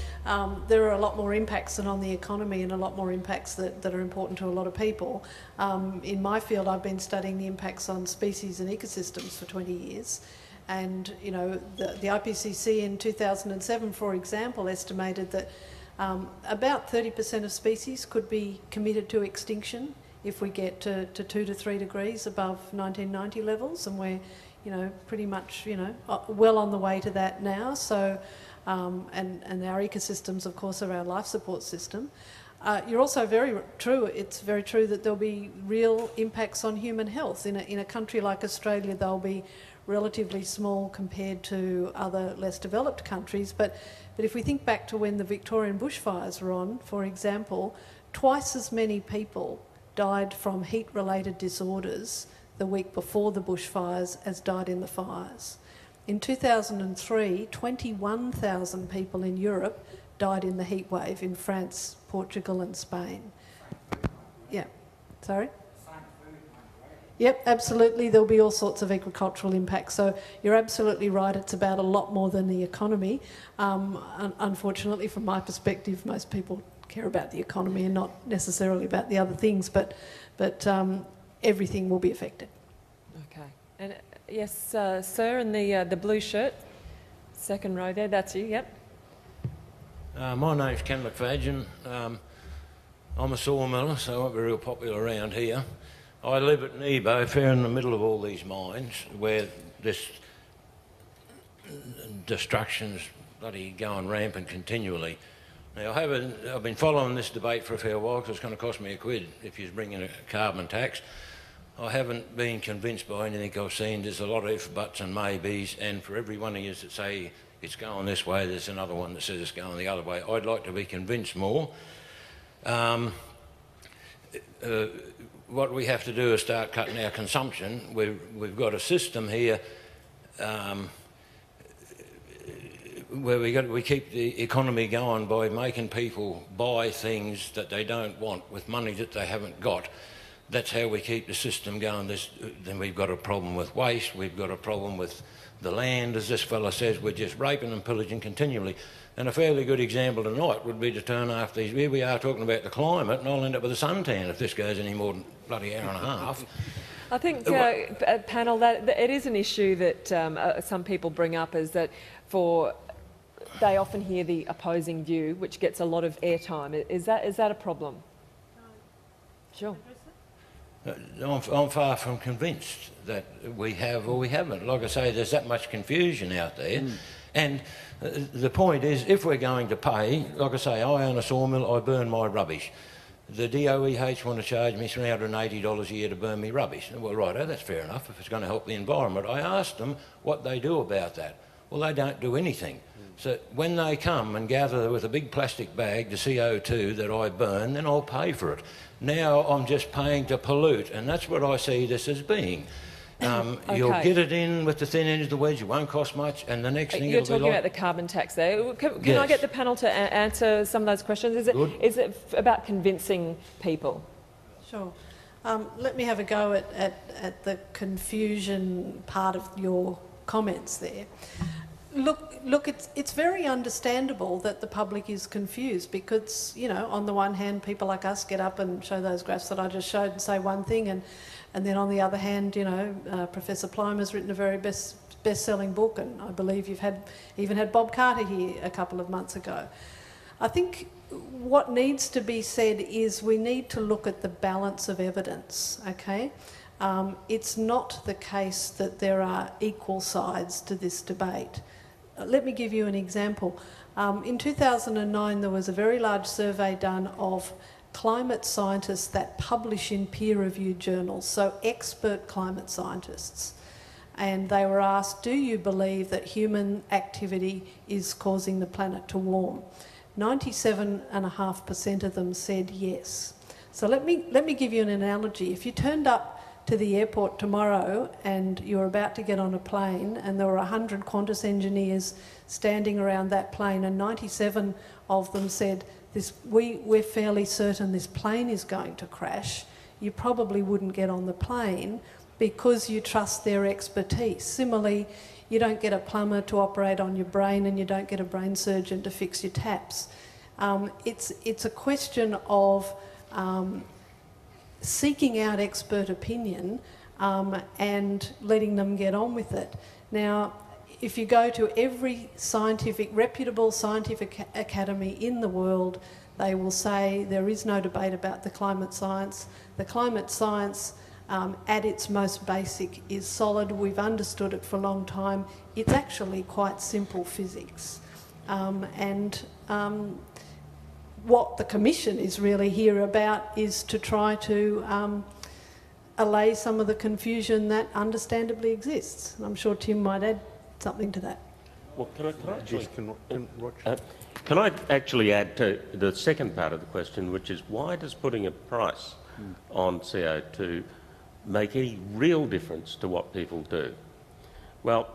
There are a lot more impacts than on the economy, and a lot more impacts that are important to a lot of people. In my field, I've been studying the impacts on species and ecosystems for 20 years. And, you know, the IPCC in 2007, for example, estimated that about 30% of species could be committed to extinction if we get to 2 to 3 degrees above 1990 levels, and we're, you know, pretty much, you know, well on the way to that now. So, and our ecosystems, of course, are our life support system. You're also very true. It's very true that there'll be real impacts on human health. In a country like Australia, they'll be relatively small compared to other less developed countries. But if we think back to when the Victorian bushfires were on, for example, twice as many people died from heat-related disorders the week before the bushfires as died in the fires. In 2003, 21,000 people in Europe died in the heat wave in France, Portugal and Spain. Yeah, sorry? Yep, absolutely. There'll be all sorts of agricultural impacts. So you're absolutely right. It's about a lot more than the economy. Unfortunately, from my perspective, most people care about the economy and not necessarily about the other things, but everything will be affected. Okay. And yes, sir, in the blue shirt, second row there, that's you, yep. My name's Ken McFadgen. I'm a sawmiller, so I won't be real popular around here. I live at Nebo, fair in the middle of all these mines, where this destruction's bloody going rampant continually. Now, I've been following this debate for a fair while, because it's going to cost me £1 if you bring in a carbon tax. I haven't been convinced by anything I've seen. There's a lot of if, buts and maybes, and for every one of you that say it's going this way, there's another one that says it's going the other way. I'd like to be convinced more. What we have to do is start cutting our consumption. We've got a system here where we keep the economy going by making people buy things that they don't want with money that they haven't got. That's how we keep the system going. Then we've got a problem with waste, we've got a problem with the land, as this fella says. We're just raping and pillaging continually. And a fairly good example tonight would be to turn after these. Here we are talking about the climate, and I'll end up with a suntan if this goes any more than bloody hour and a half. I think, panel, that it is an issue that some people bring up, is that they often hear the opposing view, which gets a lot of airtime. Is that a problem? Sure. I'm far from convinced that we have or we haven't. Like I say, there's that much confusion out there. And the point is, if we're going to pay, like I say, I own a sawmill, I burn my rubbish. The DOEH want to charge me $380 a year to burn me rubbish. Well, righto, that's fair enough if it's going to help the environment. I asked them what they do about that. Well, they don't do anything. So when they come and gather with a big plastic bag the CO2 that I burn, then I'll pay for it. Now I'm just paying to pollute, and that's what I see this as being. Okay. You'll get it in with the thin end of the wedge, it won't cost much, and the next thing You're it'll be like... talking about the carbon tax there. Can Yes. I get the panel to answer some of those questions? Is it about convincing people? Sure. Let me have a go at the confusion part of your comments there. Look, it's very understandable that the public is confused because, you know, on the one hand, people like us get up and show those graphs that I just showed and say one thing, and then on the other hand, you know, Professor Plimer's written a very best-selling book, and I believe you've even had Bob Carter here a couple of months ago. I think what needs to be said is we need to look at the balance of evidence, okay? It's not the case that there are equal sides to this debate. Let me give you an example. In 2009, there was a very large survey done of climate scientists that publish in peer-reviewed journals, so expert climate scientists. And they were asked, do you believe that human activity is causing the planet to warm? 97.5% of them said yes. So let me give you an analogy. If you turned up to the airport tomorrow and you're about to get on a plane and there were 100 Qantas engineers standing around that plane and 97 of them said, we're fairly certain this plane is going to crash, you probably wouldn't get on the plane because you trust their expertise. Similarly, you don't get a plumber to operate on your brain and you don't get a brain surgeon to fix your taps. It's a question of seeking out expert opinion and letting them get on with it. Now, if you go to every reputable scientific academy in the world, they will say there is no debate about the climate science. The climate science, at its most basic, is solid. We've understood it for a long time. It's actually quite simple physics. What the Commission is really here about is to try to allay some of the confusion that understandably exists. And I'm sure Tim might add something to that. Well, can I actually add to the second part of the question, which is why does putting a price on CO2 make any real difference to what people do? Well,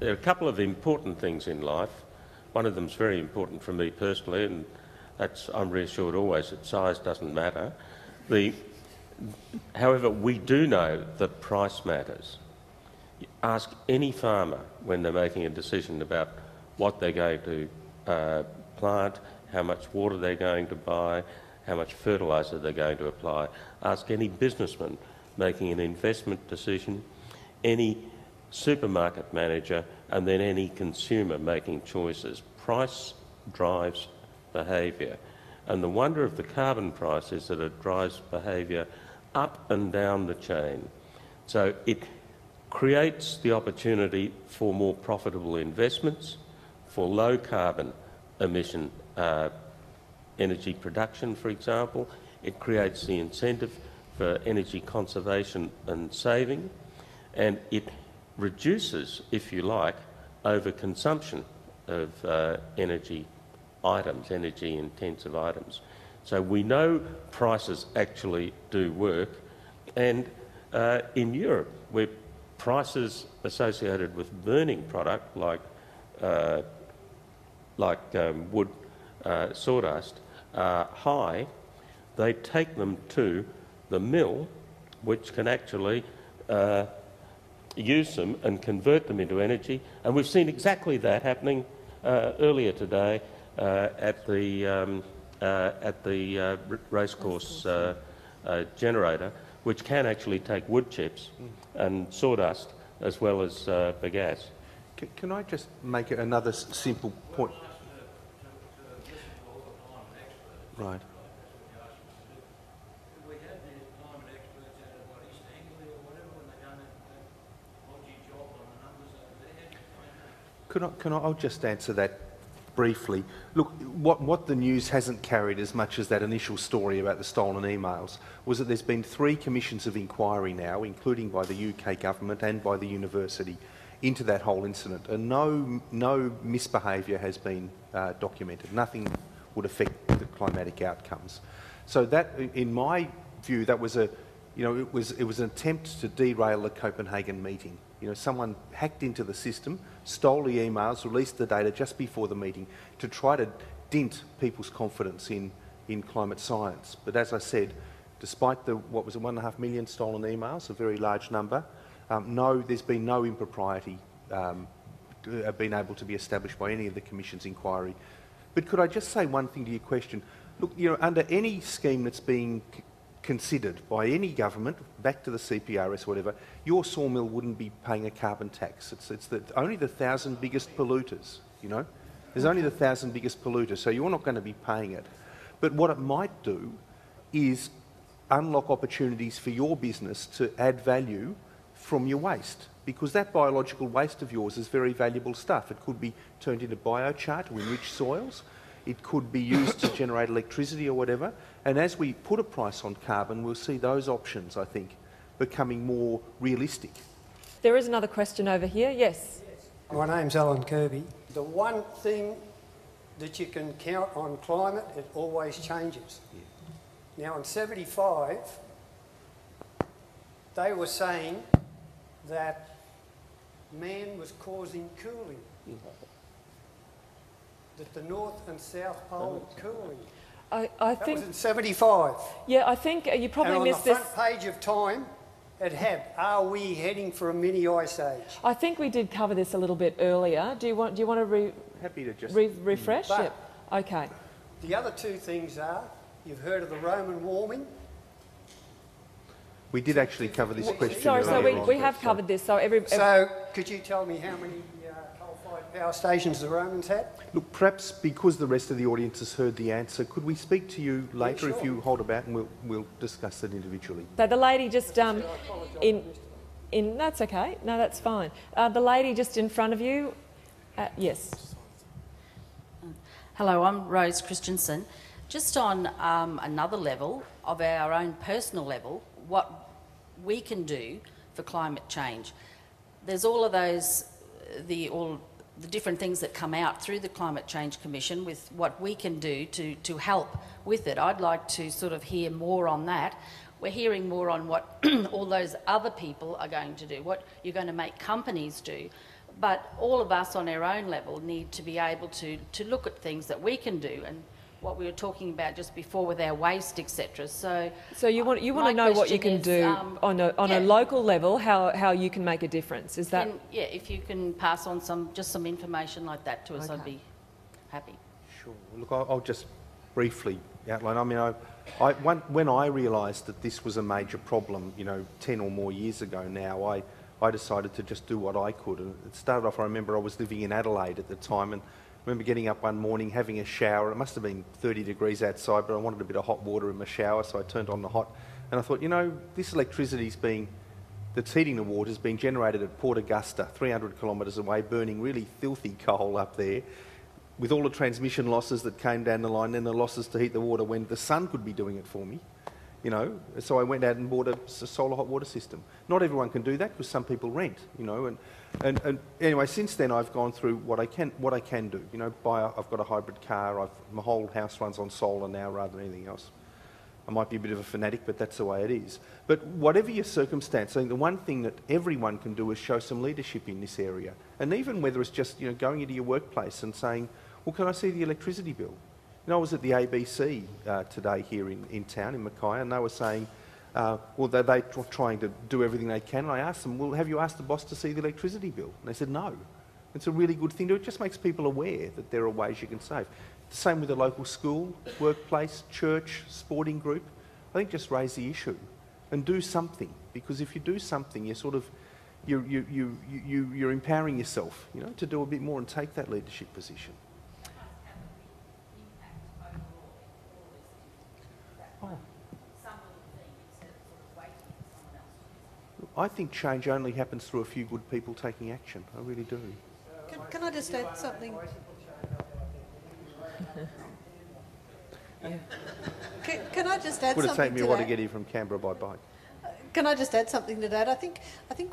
there are a couple of important things in life. One of them is very important for me personally, and I'm reassured always that size doesn't matter. However, we do know that price matters. Ask any farmer when they're making a decision about what they're going to plant, how much water they're going to buy, how much fertiliser they're going to apply. Ask any businessman making an investment decision, any supermarket manager, and then any consumer making choices. Price drives behaviour. And the wonder of the carbon price is that it drives behaviour up and down the chain. So it creates the opportunity for more profitable investments, for low carbon emission energy production, for example. It creates the incentive for energy conservation and saving, and it reduces, if you like, overconsumption of energy items, energy-intensive items. So we know prices actually do work, and in Europe, where prices associated with burning product like wood sawdust are high, they take them to the mill, which can actually use them and convert them into energy. And we've seen exactly that happening earlier today at the racecourse generator, which can actually take wood chips and sawdust as well as bagasse. Can I just make another simple point? Right. I'll just answer that briefly. Look, what the news hasn't carried as much as that initial story about the stolen emails was that there's been 3 commissions of inquiry now, including by the UK government and by the university, into that whole incident, and no misbehaviour has been documented. Nothing would affect the climatic outcomes. So that, in my view, that was it was an attempt to derail the Copenhagen meeting. Someone hacked into the system, stole the emails, released the data just before the meeting to try to dent people's confidence in climate science. But as I said, despite the, 1.5 million stolen emails, a very large number, there's been no impropriety been able to be established by any of the Commission's inquiry. But could I just say one thing to your question? Look, you know, under any scheme that's being considered by any government, back to the CPRS or whatever, your sawmill wouldn't be paying a carbon tax. It's only the 1,000 biggest polluters, you know. There's only the 1,000 biggest polluters, so you're not going to be paying it. But what it might do is unlock opportunities for your business to add value from your waste, because that biological waste of yours is very valuable stuff. It could be turned into biochar to enrich soils. It could be used to generate electricity or whatever. And as we put a price on carbon, we'll see those options, I think, becoming more realistic. There is another question over here. Yes. My name's Alan Kirby. The one thing that you can count on climate, it always changes. Yeah. Now in 75, they were saying that man was causing cooling. Yeah. That the North and South Pole were cooling. I think... That was in 75. Yeah, I think you probably missed this... on the front page of Time, it had, are we heading for a mini ice age? I think we did cover this a little bit earlier. Do you want to Happy to just refresh? But yep. Okay. The other two things are, you've heard of the Roman warming. We did actually cover this question. Sorry, so we have covered this. So So could you tell me how many coal-fired power stations the Romans had? Look, perhaps because the rest of the audience has heard the answer, could we speak to you later if you hold about, and we'll discuss it individually. So the lady just that's okay. No, that's fine. The lady just in front of you. Yes. Hello, I'm Rose Christensen. Just on another level, of our own personal level, what we can do for climate change. There's all of those, all the different things that come out through the Climate Change Commission with what we can do to help with it. I'd like to sort of hear more on that. We're hearing more on what all those other people are going to do, what you're going to make companies do. But all of us on our own level need to be able to look at things that we can do, and what we were talking about just before with our waste, etc. So you want to know what you can do on a local level, how you can make a difference. Is that? Yeah, if you can pass on some information like that to us, okay. I'd be happy. Sure. Look, I'll just briefly outline. I mean, when I realised that this was a major problem, 10 or more years ago now, I decided to just do what I could. And it started off, I remember I was living in Adelaide at the time, and I remember getting up one morning, having a shower. It must have been 30 degrees outside, but I wanted a bit of hot water in my shower, so I turned on the hot. And I thought, this electricity's that's heating the water is being generated at Port Augusta, 300 kilometres away, burning really filthy coal up there, with all the transmission losses that came down the line, and the losses to heat the water when the sun could be doing it for me. So I went out and bought a solar hot water system. Not everyone can do that because some people rent, And anyway, since then I've gone through what I can do. I've got a hybrid car. My whole house runs on solar now rather than anything else. I might be a bit of a fanatic, but that's the way it is. But whatever your circumstance, I think the one thing that everyone can do is show some leadership in this area. And even whether it's just going into your workplace and saying, well, can I see the electricity bill? I was at the ABC today here in town, in Mackay, and they were saying, they're trying to do everything they can. And I asked them, well, have you asked the boss to see the electricity bill? And they said, no. It's a really good thing to do. It just makes people aware that there are ways you can save. The same with a local school, workplace, church, sporting group. I think just raise the issue and do something, because if you do something, you're empowering yourself, to do a bit more and take that leadership position. I think change only happens through a few good people taking action. I really do. Can I just add something? Can I just add something to that? Would it take me a while to get here from Canberra by bike? Can I just add something to that? I think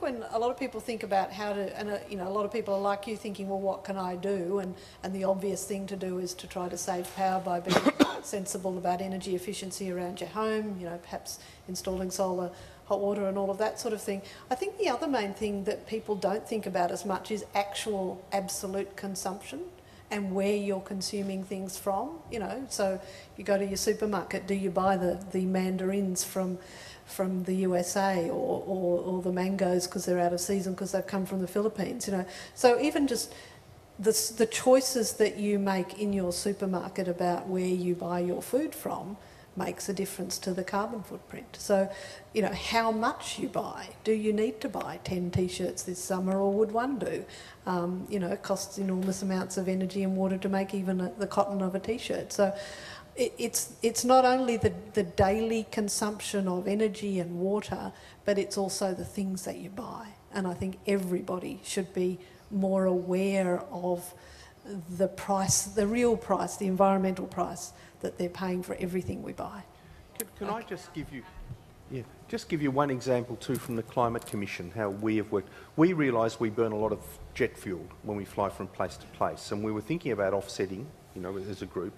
when a lot of people think about how to, and a lot of people are like you, thinking, well, what can I do? And the obvious thing to do is to try to save power by being sensible about energy efficiency around your home. Perhaps installing solar hot water and all of that sort of thing. I think the other main thing that people don't think about as much is actual absolute consumption and where you're consuming things from. So you go to your supermarket, do you buy the mandarins from from the USA, or the mangoes because they're out of season because they've come from the Philippines, you know. So even just the choices that you make in your supermarket about where you buy your food from makes a difference to the carbon footprint. So, you know, how much you buy. Do you need to buy 10 T-shirts this summer, or would one do? You know, it costs enormous amounts of energy and water to make even the cotton of a T-shirt. So it's not only the daily consumption of energy and water, but it's also the things that you buy. And I think everybody should be more aware of the price, the real price, the environmental price that they're paying for everything we buy. Can I just give you one example too from the Climate Commission, how we have worked. We realise we burn a lot of jet fuel when we fly from place to place, and we were thinking about offsetting, you know, as a group.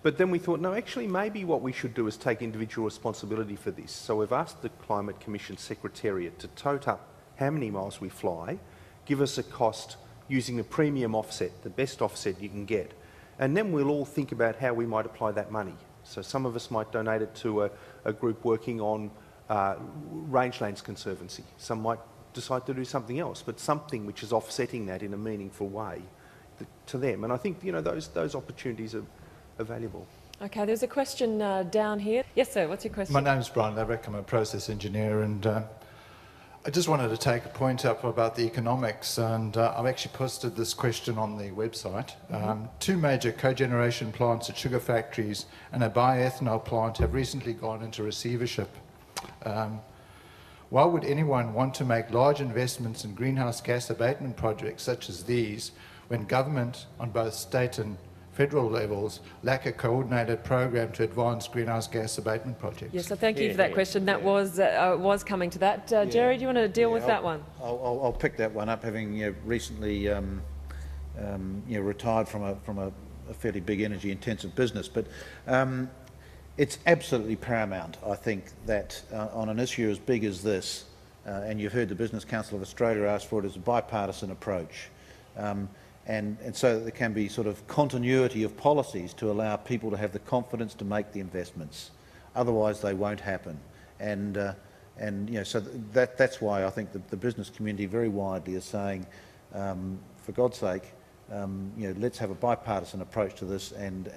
But then we thought, no, actually maybe what we should do is take individual responsibility for this. So we've asked the Climate Commission Secretariat to tote up how many miles we fly, give us a cost using the premium offset, the best offset you can get. And then we'll all think about how we might apply that money. So some of us might donate it to a group working on rangelands conservancy. Some might decide to do something else, but something which is offsetting that in a meaningful way to them. And I think, you know, those opportunities are valuable. Okay, there's a question down here. Yes, sir, what's your question? My name's Brian Lebrick, I'm a process engineer, and I just wanted to take a point up about the economics, and I've actually posted this question on the website. Two major cogeneration plants at sugar factories and a bioethanol plant have recently gone into receivership. Why would anyone want to make large investments in greenhouse gas abatement projects such as these when government on both state and federal levels lack a coordinated program to advance greenhouse gas abatement projects? Yes, so thank you for that question. That was coming to that. Jerry, do you want to deal with that one? I'll pick that one up, having recently retired from a fairly big energy-intensive business. But it's absolutely paramount, I think, that on an issue as big as this, and you've heard the Business Council of Australia ask for it as a bipartisan approach. And so that there can be sort of continuity of policies to allow people to have the confidence to make the investments. Otherwise, they won't happen. And you know, so that's why I think the business community very widely is saying, for God's sake, you know, let's have a bipartisan approach to this and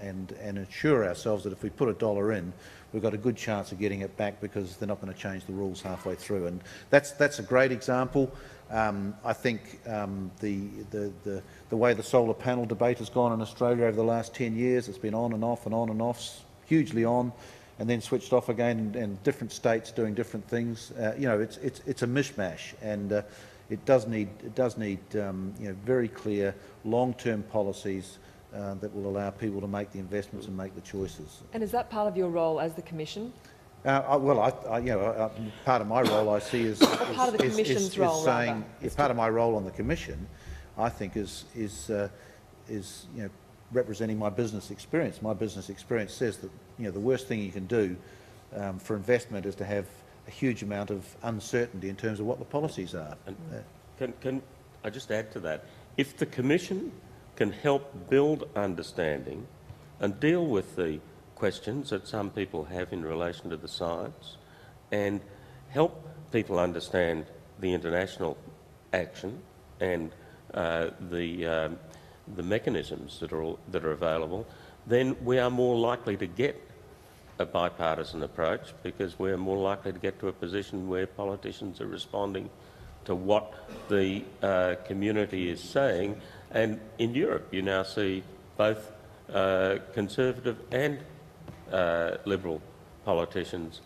ensure ourselves that if we put $1 in, we've got a good chance of getting it back, because they're not going to change the rules halfway through. And that's a great example. I think the way the solar panel debate has gone in Australia over the last 10 years, it's been on and off and on and off, hugely on, and then switched off again, and different states doing different things. You know, it's a mishmash, and it does need you know, very clear long-term policies that will allow people to make the investments and make the choices. And is that part of your role as the Commission? Well, you know, part of my role I see is part of the Commission's role, saying, part of my role on the Commission, I think is you know, representing my business experience. My business experience says that, you know, the worst thing you can do for investment is to have a huge amount of uncertainty in terms of what the policies are. And can I just add to that? If the Commission can help build understanding and deal with the questions that some people have in relation to the science, and help people understand the international action and the mechanisms that are available, then we are more likely to get a bipartisan approach, because we're more likely to get to a position where politicians are responding to what the community is saying. And in Europe, you now see both conservative and Liberal politicians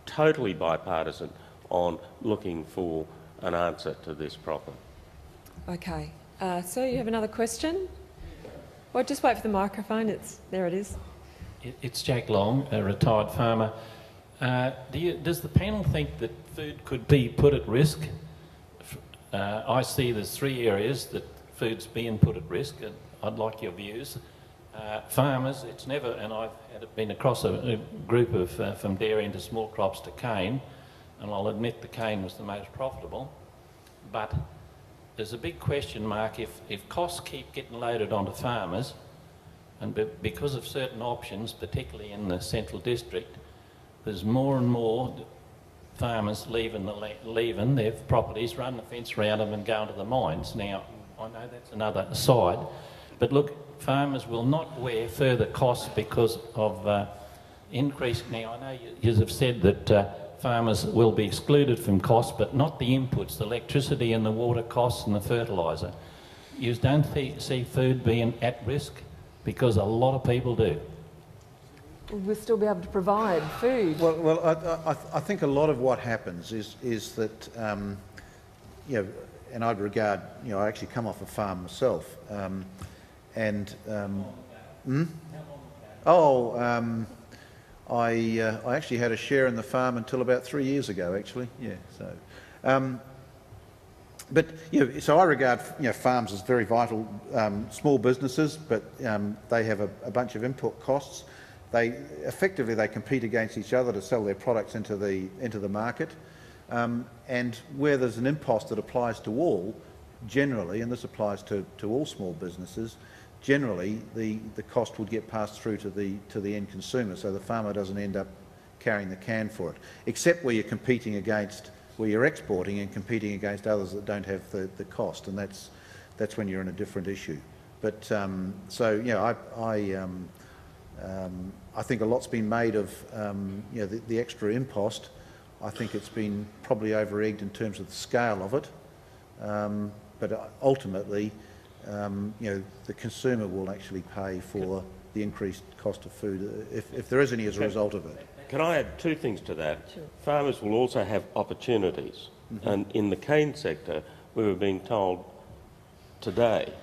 totally bipartisan on looking for an answer to this problem. Okay. So you have another question? Well, just wait for the microphone. There it is. It's Jack Long, a retired farmer. Does the panel think that food could be put at risk? I see there's 3 areas that food's being put at risk, and I'd like your views. Farmers, it's never, and I've been across a group of from dairy into small crops to cane, and I'll admit the cane was the most profitable, but there's a big question mark if costs keep getting loaded onto farmers, and because of certain options, particularly in the Central District, there's more and more farmers leaving their properties, run the fence around them and going to the mines. Now, I know that's another side, but look, farmers will not wear further costs because of increase. Now, I know you have said that farmers will be excluded from costs, but not the inputs, the electricity and the water costs and the fertiliser. You don't see food being at risk, because a lot of people do. We'll still be able to provide food. Well, I think a lot of what happens is that, you know, and I'd regard, you know, I actually come off a farm myself, I actually had a share in the farm until about 3 years ago, actually. Yeah. So, but you know, so I regard, you know, farms as very vital, small businesses, but they have a bunch of input costs. They effectively compete against each other to sell their products into the market, and where there's an impost that applies to all, generally, and this applies to all small businesses, generally the cost would get passed through to the end consumer, so the farmer doesn't end up carrying the can for it, except where you're competing against, where you're exporting and competing against others that don't have the cost, and that's when you're in a different issue. But so you know, I think a lot's been made of you know, the extra impost. I think it's been probably over-egged in terms of the scale of it, but ultimately, you know, the consumer will actually pay for the increased cost of food, if there is any as a result of it. Can I add two things to that? Sure. Farmers will also have opportunities, and in the cane sector, we were being told today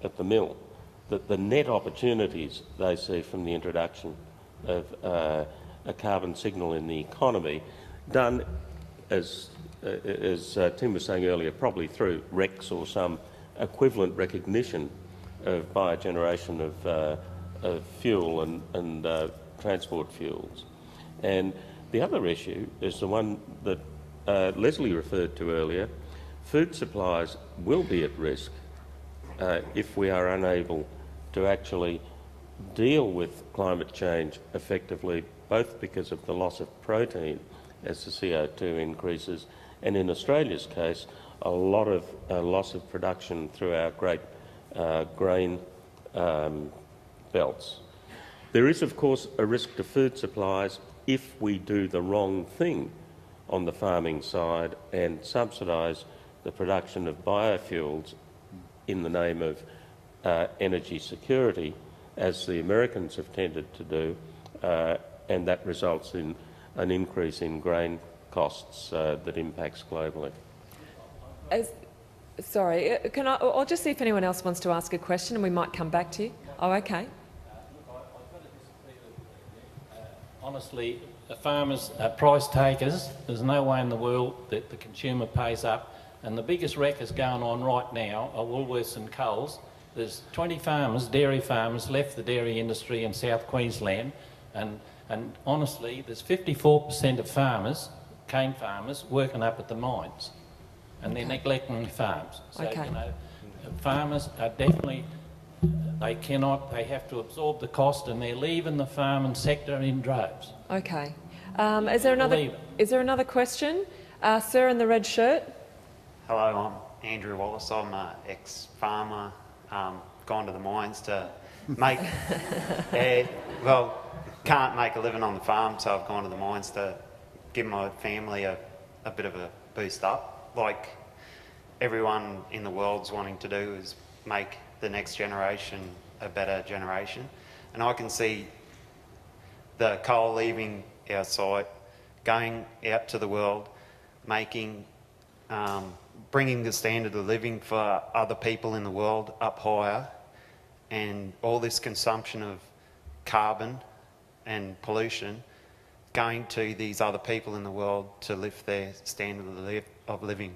at the mill that the net opportunities they see from the introduction of a carbon signal in the economy, done as Tim was saying earlier, probably through RECs or some equivalent recognition of biogeneration of fuel and transport fuels. And the other issue is the one that Leslie referred to earlier. Food supplies will be at risk if we are unable to actually deal with climate change effectively, both because of the loss of protein as the CO2 increases, and in Australia's case, a lot of loss of production through our great grain belts. There is, of course, a risk to food supplies if we do the wrong thing on the farming side and subsidise the production of biofuels in the name of energy security, as the Americans have tended to do, and that results in an increase in grain costs that impacts globally. Sorry, I'll just see if anyone else wants to ask a question and we might come back to you. Oh, okay. Honestly, the farmers are price takers. There's no way in the world that the consumer pays up. And the biggest wreck is going on right now are Woolworths and Coles. There's 20 farmers, dairy farmers, left the dairy industry in South Queensland. And honestly, there's 54% of farmers, cane farmers, working up at the mines. And they're neglecting farms. So, you know, farmers are definitely, they have to absorb the cost, and they're leaving the farming sector in droves. Okay. Is there another question? Sir in the red shirt. Hello, I'm Andrew Wallace. I'm an ex-farmer, gone to the mines to make, can't make a living on the farm, so I've gone to the mines to give my family a bit of a boost up. Like everyone in the world's wanting to do is make the next generation a better generation. And I can see the coal leaving our site, going out to the world, making, bringing the standard of living for other people in the world up higher, and all this consumption of carbon and pollution going to these other people in the world to lift their standard of living.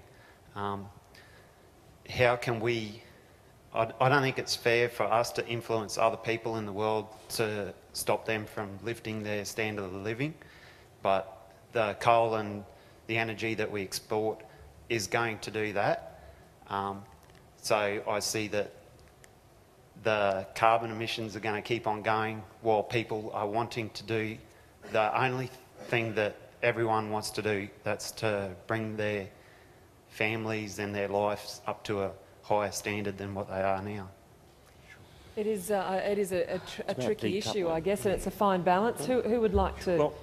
How can we... I don't think it's fair for us to influence other people in the world to stop them from lifting their standard of living, but the coal and the energy that we export is going to do that. So I see that the carbon emissions are going to keep on going while people are wanting to do the only thing that everyone wants to do. That's to bring their families and their lives up to a higher standard than what they are now. It is a tricky issue, I guess, and it's a fine balance. Who would like to? Well,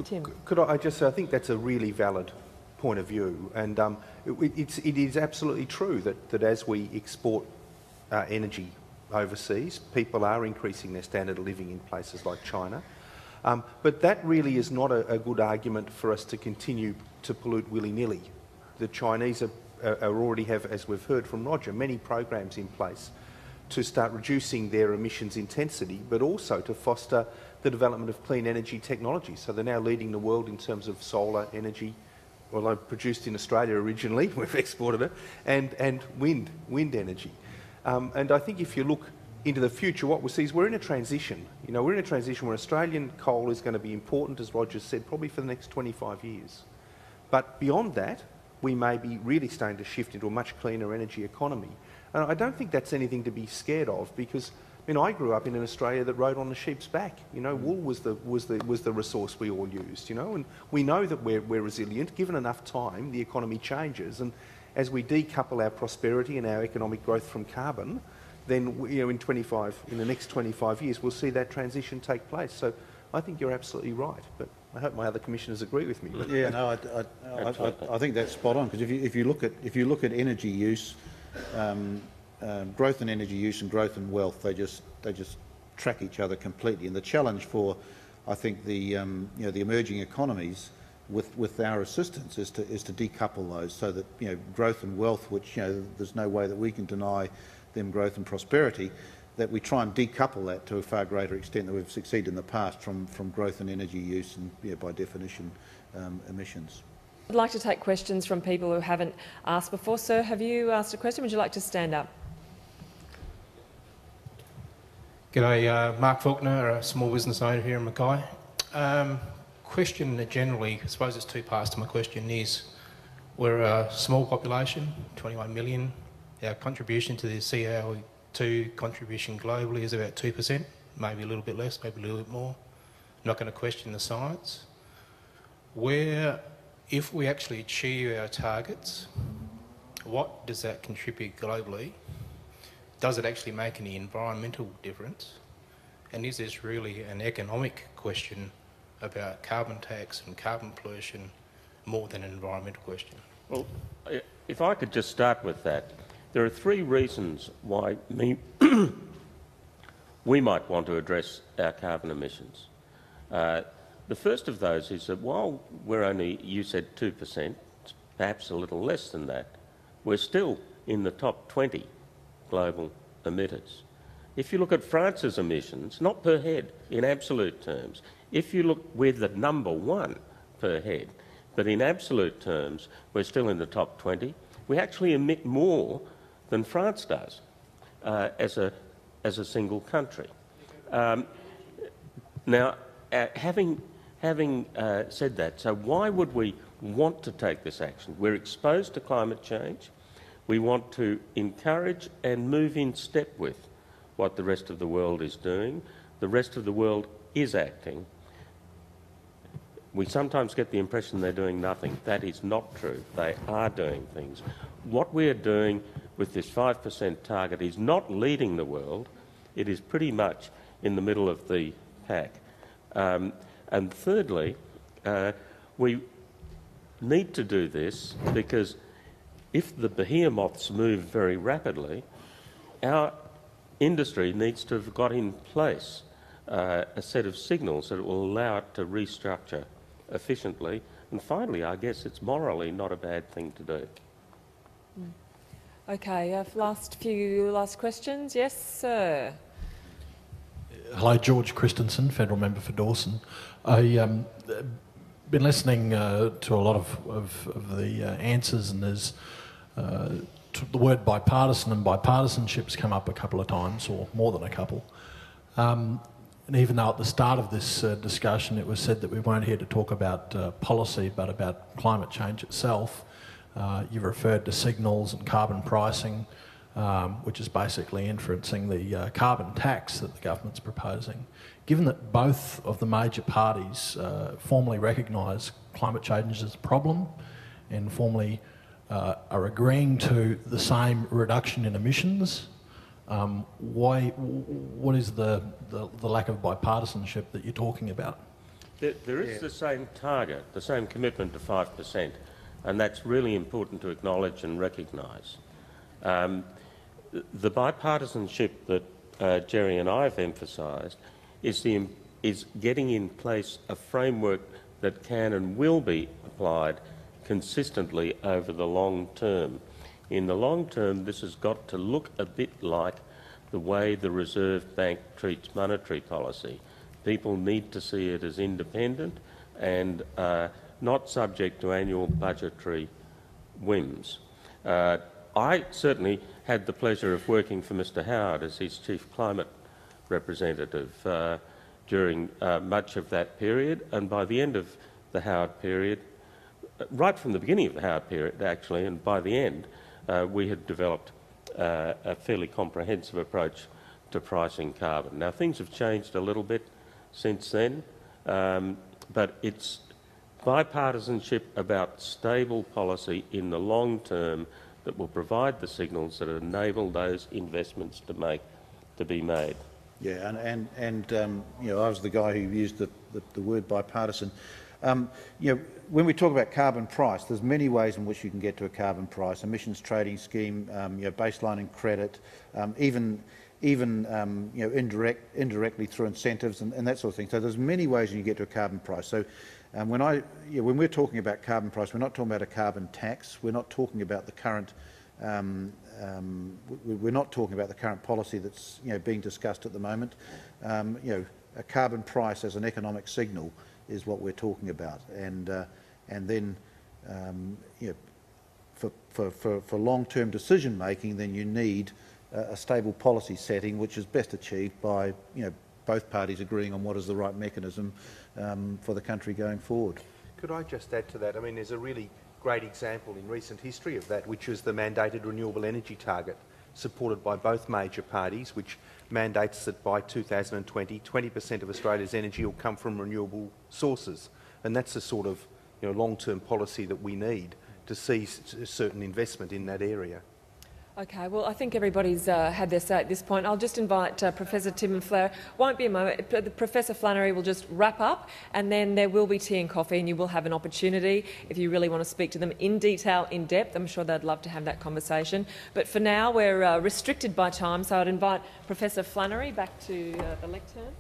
Tim. Could I just say, I think that's a really valid point of view, and it is absolutely true that as we export energy overseas, people are increasing their standard of living in places like China. But that really is not a good argument for us to continue to pollute willy-nilly. The Chinese already have, as we've heard from Roger, many programs in place to start reducing their emissions intensity, but also to foster the development of clean energy technology. So they're now leading the world in terms of solar energy, although produced in Australia originally, we've exported it, and wind energy. And I think if you look into the future, what we see is we're in a transition. You know, we're in a transition where Australian coal is going to be important, as Roger said, probably for the next 25 years. But beyond that, we may be really starting to shift into a much cleaner energy economy. And I don't think that's anything to be scared of, because I mean, I grew up in an Australia that rode on the sheep's back. You know, wool was the resource we all used. You know, and we know that we're resilient. Given enough time, the economy changes, and as we decouple our prosperity and our economic growth from carbon, then you know, in the next 25 years, we'll see that transition take place. So I think you're absolutely right, but I hope my other commissioners agree with me. But yeah, no, I think that's spot on, because if you look at energy use, growth in energy use and growth in wealth, they just track each other completely. And the challenge for, I think, the the emerging economies with our assistance is to decouple those, so that growth and wealth, which there's no way that we can deny them growth and prosperity, that we try and decouple that to a far greater extent than we've succeeded in the past from growth in energy use and by definition emissions. I'd like to take questions from people who haven't asked before. Sir, have you asked a question? Would you like to stand up? G'day, Mark Faulkner, a small business owner here in Mackay. Question generally, I suppose there's two parts to my question, is we're a small population, 21 million. Our contribution to the CO2 contribution globally is about 2%, maybe a little bit less, maybe a little bit more. I'm not going to question the science. If we actually achieve our targets, what does that contribute globally? Does it actually make any environmental difference? And is this really an economic question about carbon tax and carbon pollution more than an environmental question? Well, if I could just start with that. There are three reasons why we might want to address our carbon emissions. The first of those is that while we're only, you said 2%, perhaps a little less than that, we're still in the top 20 global emitters. If you look at France's emissions, not per head, in absolute terms, if you look, we're the number one per head, but in absolute terms, we're still in the top 20. We actually emit more than France does as a single country. Now, having said that, so why would we want to take this action? We're exposed to climate change. We want to encourage and move in step with what the rest of the world is doing. The rest of the world is acting. We sometimes get the impression they're doing nothing. That is not true. They are doing things. What we're doing with this 5% target is not leading the world. It is pretty much in the middle of the pack. And thirdly, we need to do this because if the behemoths move very rapidly, our industry needs to have got in place a set of signals that will allow it to restructure efficiently. And finally, I guess it's morally not a bad thing to do. Okay, last questions. Yes, sir. Hello, George Christensen, Federal Member for Dawson. I've been listening to a lot of the answers, and there's the word bipartisan and bipartisanship's come up a couple of times, or more than a couple. And even though at the start of this discussion it was said that we weren't here to talk about policy but about climate change itself, you referred to signals and carbon pricing. which is basically inferencing the carbon tax that the government's proposing. Given that both of the major parties formally recognise climate change as a problem and formally are agreeing to the same reduction in emissions, what is the lack of bipartisanship that you're talking about? There is the same target, the same commitment to 5%, and that's really important to acknowledge and recognise. The bipartisanship that Jerry and I have emphasised is getting in place a framework that can and will be applied consistently over the long term. In the long term, this has got to look a bit like the way the Reserve Bank treats monetary policy. People need to see it as independent and not subject to annual budgetary whims. I certainly had the pleasure of working for Mr Howard as his chief climate representative during much of that period, and by the end of the Howard period, right from the beginning of the Howard period actually, and by the end, we had developed a fairly comprehensive approach to pricing carbon. Now things have changed a little bit since then, but it's bipartisanship about stable policy in the long term that will provide the signals that enable those investments to be made. Yeah, and you know, I was the guy who used the word bipartisan. You know, when we talk about carbon price, there's many ways in which you can get to a carbon price: emissions trading scheme, you know, baselining credit, even you know, indirectly through incentives and that sort of thing. So there's many ways you can get to a carbon price. So when we're talking about carbon price, we're not talking about a carbon tax. We're not talking about the current. We're not talking about the current policy that's, you know, being discussed at the moment. You know, a carbon price as an economic signal is what we're talking about, and then you know, for long-term decision making, then you need a stable policy setting, which is best achieved by, you know, both parties agreeing on what is the right mechanism for the country going forward. Could I just add to that? I mean, there's a really great example in recent history of that, which is the mandated renewable energy target, supported by both major parties, which mandates that by 2020, 20% of Australia's energy will come from renewable sources. And that's the sort of, you know, long-term policy that we need to see certain investment in that area. Okay, well, I think everybody's had their say at this point. I'll just invite Professor Tim and Flair. Won't be a moment. Professor Flannery will just wrap up, and then there will be tea and coffee, and you will have an opportunity if you really want to speak to them in detail, in depth. I'm sure they'd love to have that conversation. But for now, we're restricted by time, so I'd invite Professor Flannery back to the lectern.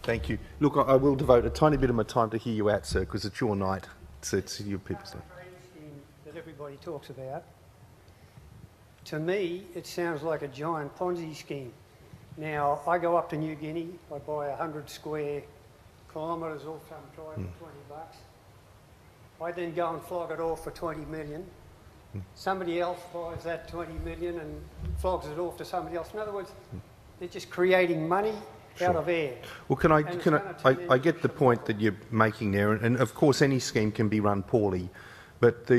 Thank you. Look, I will devote a tiny bit of my time to hear you out, sir, because it's your night. It's your people's night. That everybody talks about. To me, it sounds like a giant Ponzi scheme. Now, I go up to New Guinea, I buy 100 square kilometres off some tribe for 20 bucks. I then go and flog it off for 20 million. Somebody else buys that 20 million and flogs it off to somebody else. In other words, they're just creating money out of air. Well, I get the point that you're making there, and of course any scheme can be run poorly, but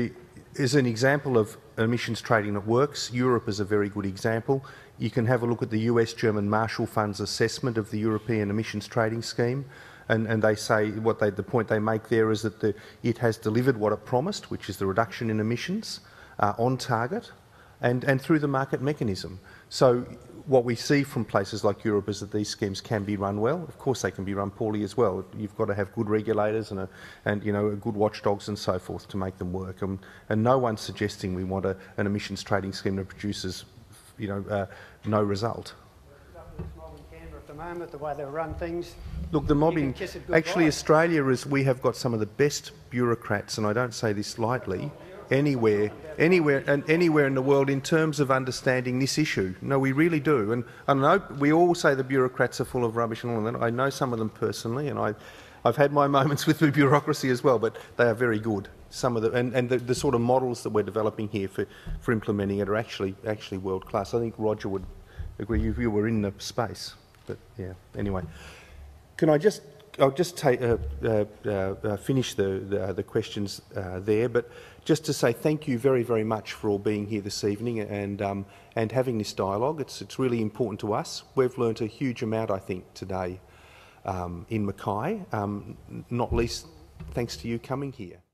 as an example of emissions trading that works, Europe is a very good example. You can have a look at the US-German Marshall Fund's assessment of the European emissions trading scheme, and they say the point they make there is that it has delivered what it promised, which is the reduction in emissions on target, and through the market mechanism. So what we see from places like Europe is that these schemes can be run well. Of course, they can be run poorly as well. You've got to have good regulators and you know, good watchdogs and so forth to make them work. And no one's suggesting we want an emissions trading scheme that produces, you know, no result. At the moment, the way they run things. Look, the mobbing. Actually, Australia we have got some of the best bureaucrats, and I don't say this lightly, anywhere in the world in terms of understanding this issue. No, we really do. And I know we all say the bureaucrats are full of rubbish and all that. I know some of them personally, and I've had my moments with the bureaucracy as well, but they are very good. Some of the sort of models that we're developing here for implementing it are actually world class. I think Roger would agree. You were in the space, but yeah. Anyway, can I just I'll just finish the questions there, but just to say thank you very, very much for all being here this evening and having this dialogue. It's really important to us. We've learnt a huge amount, I think, today in Mackay, not least thanks to you coming here.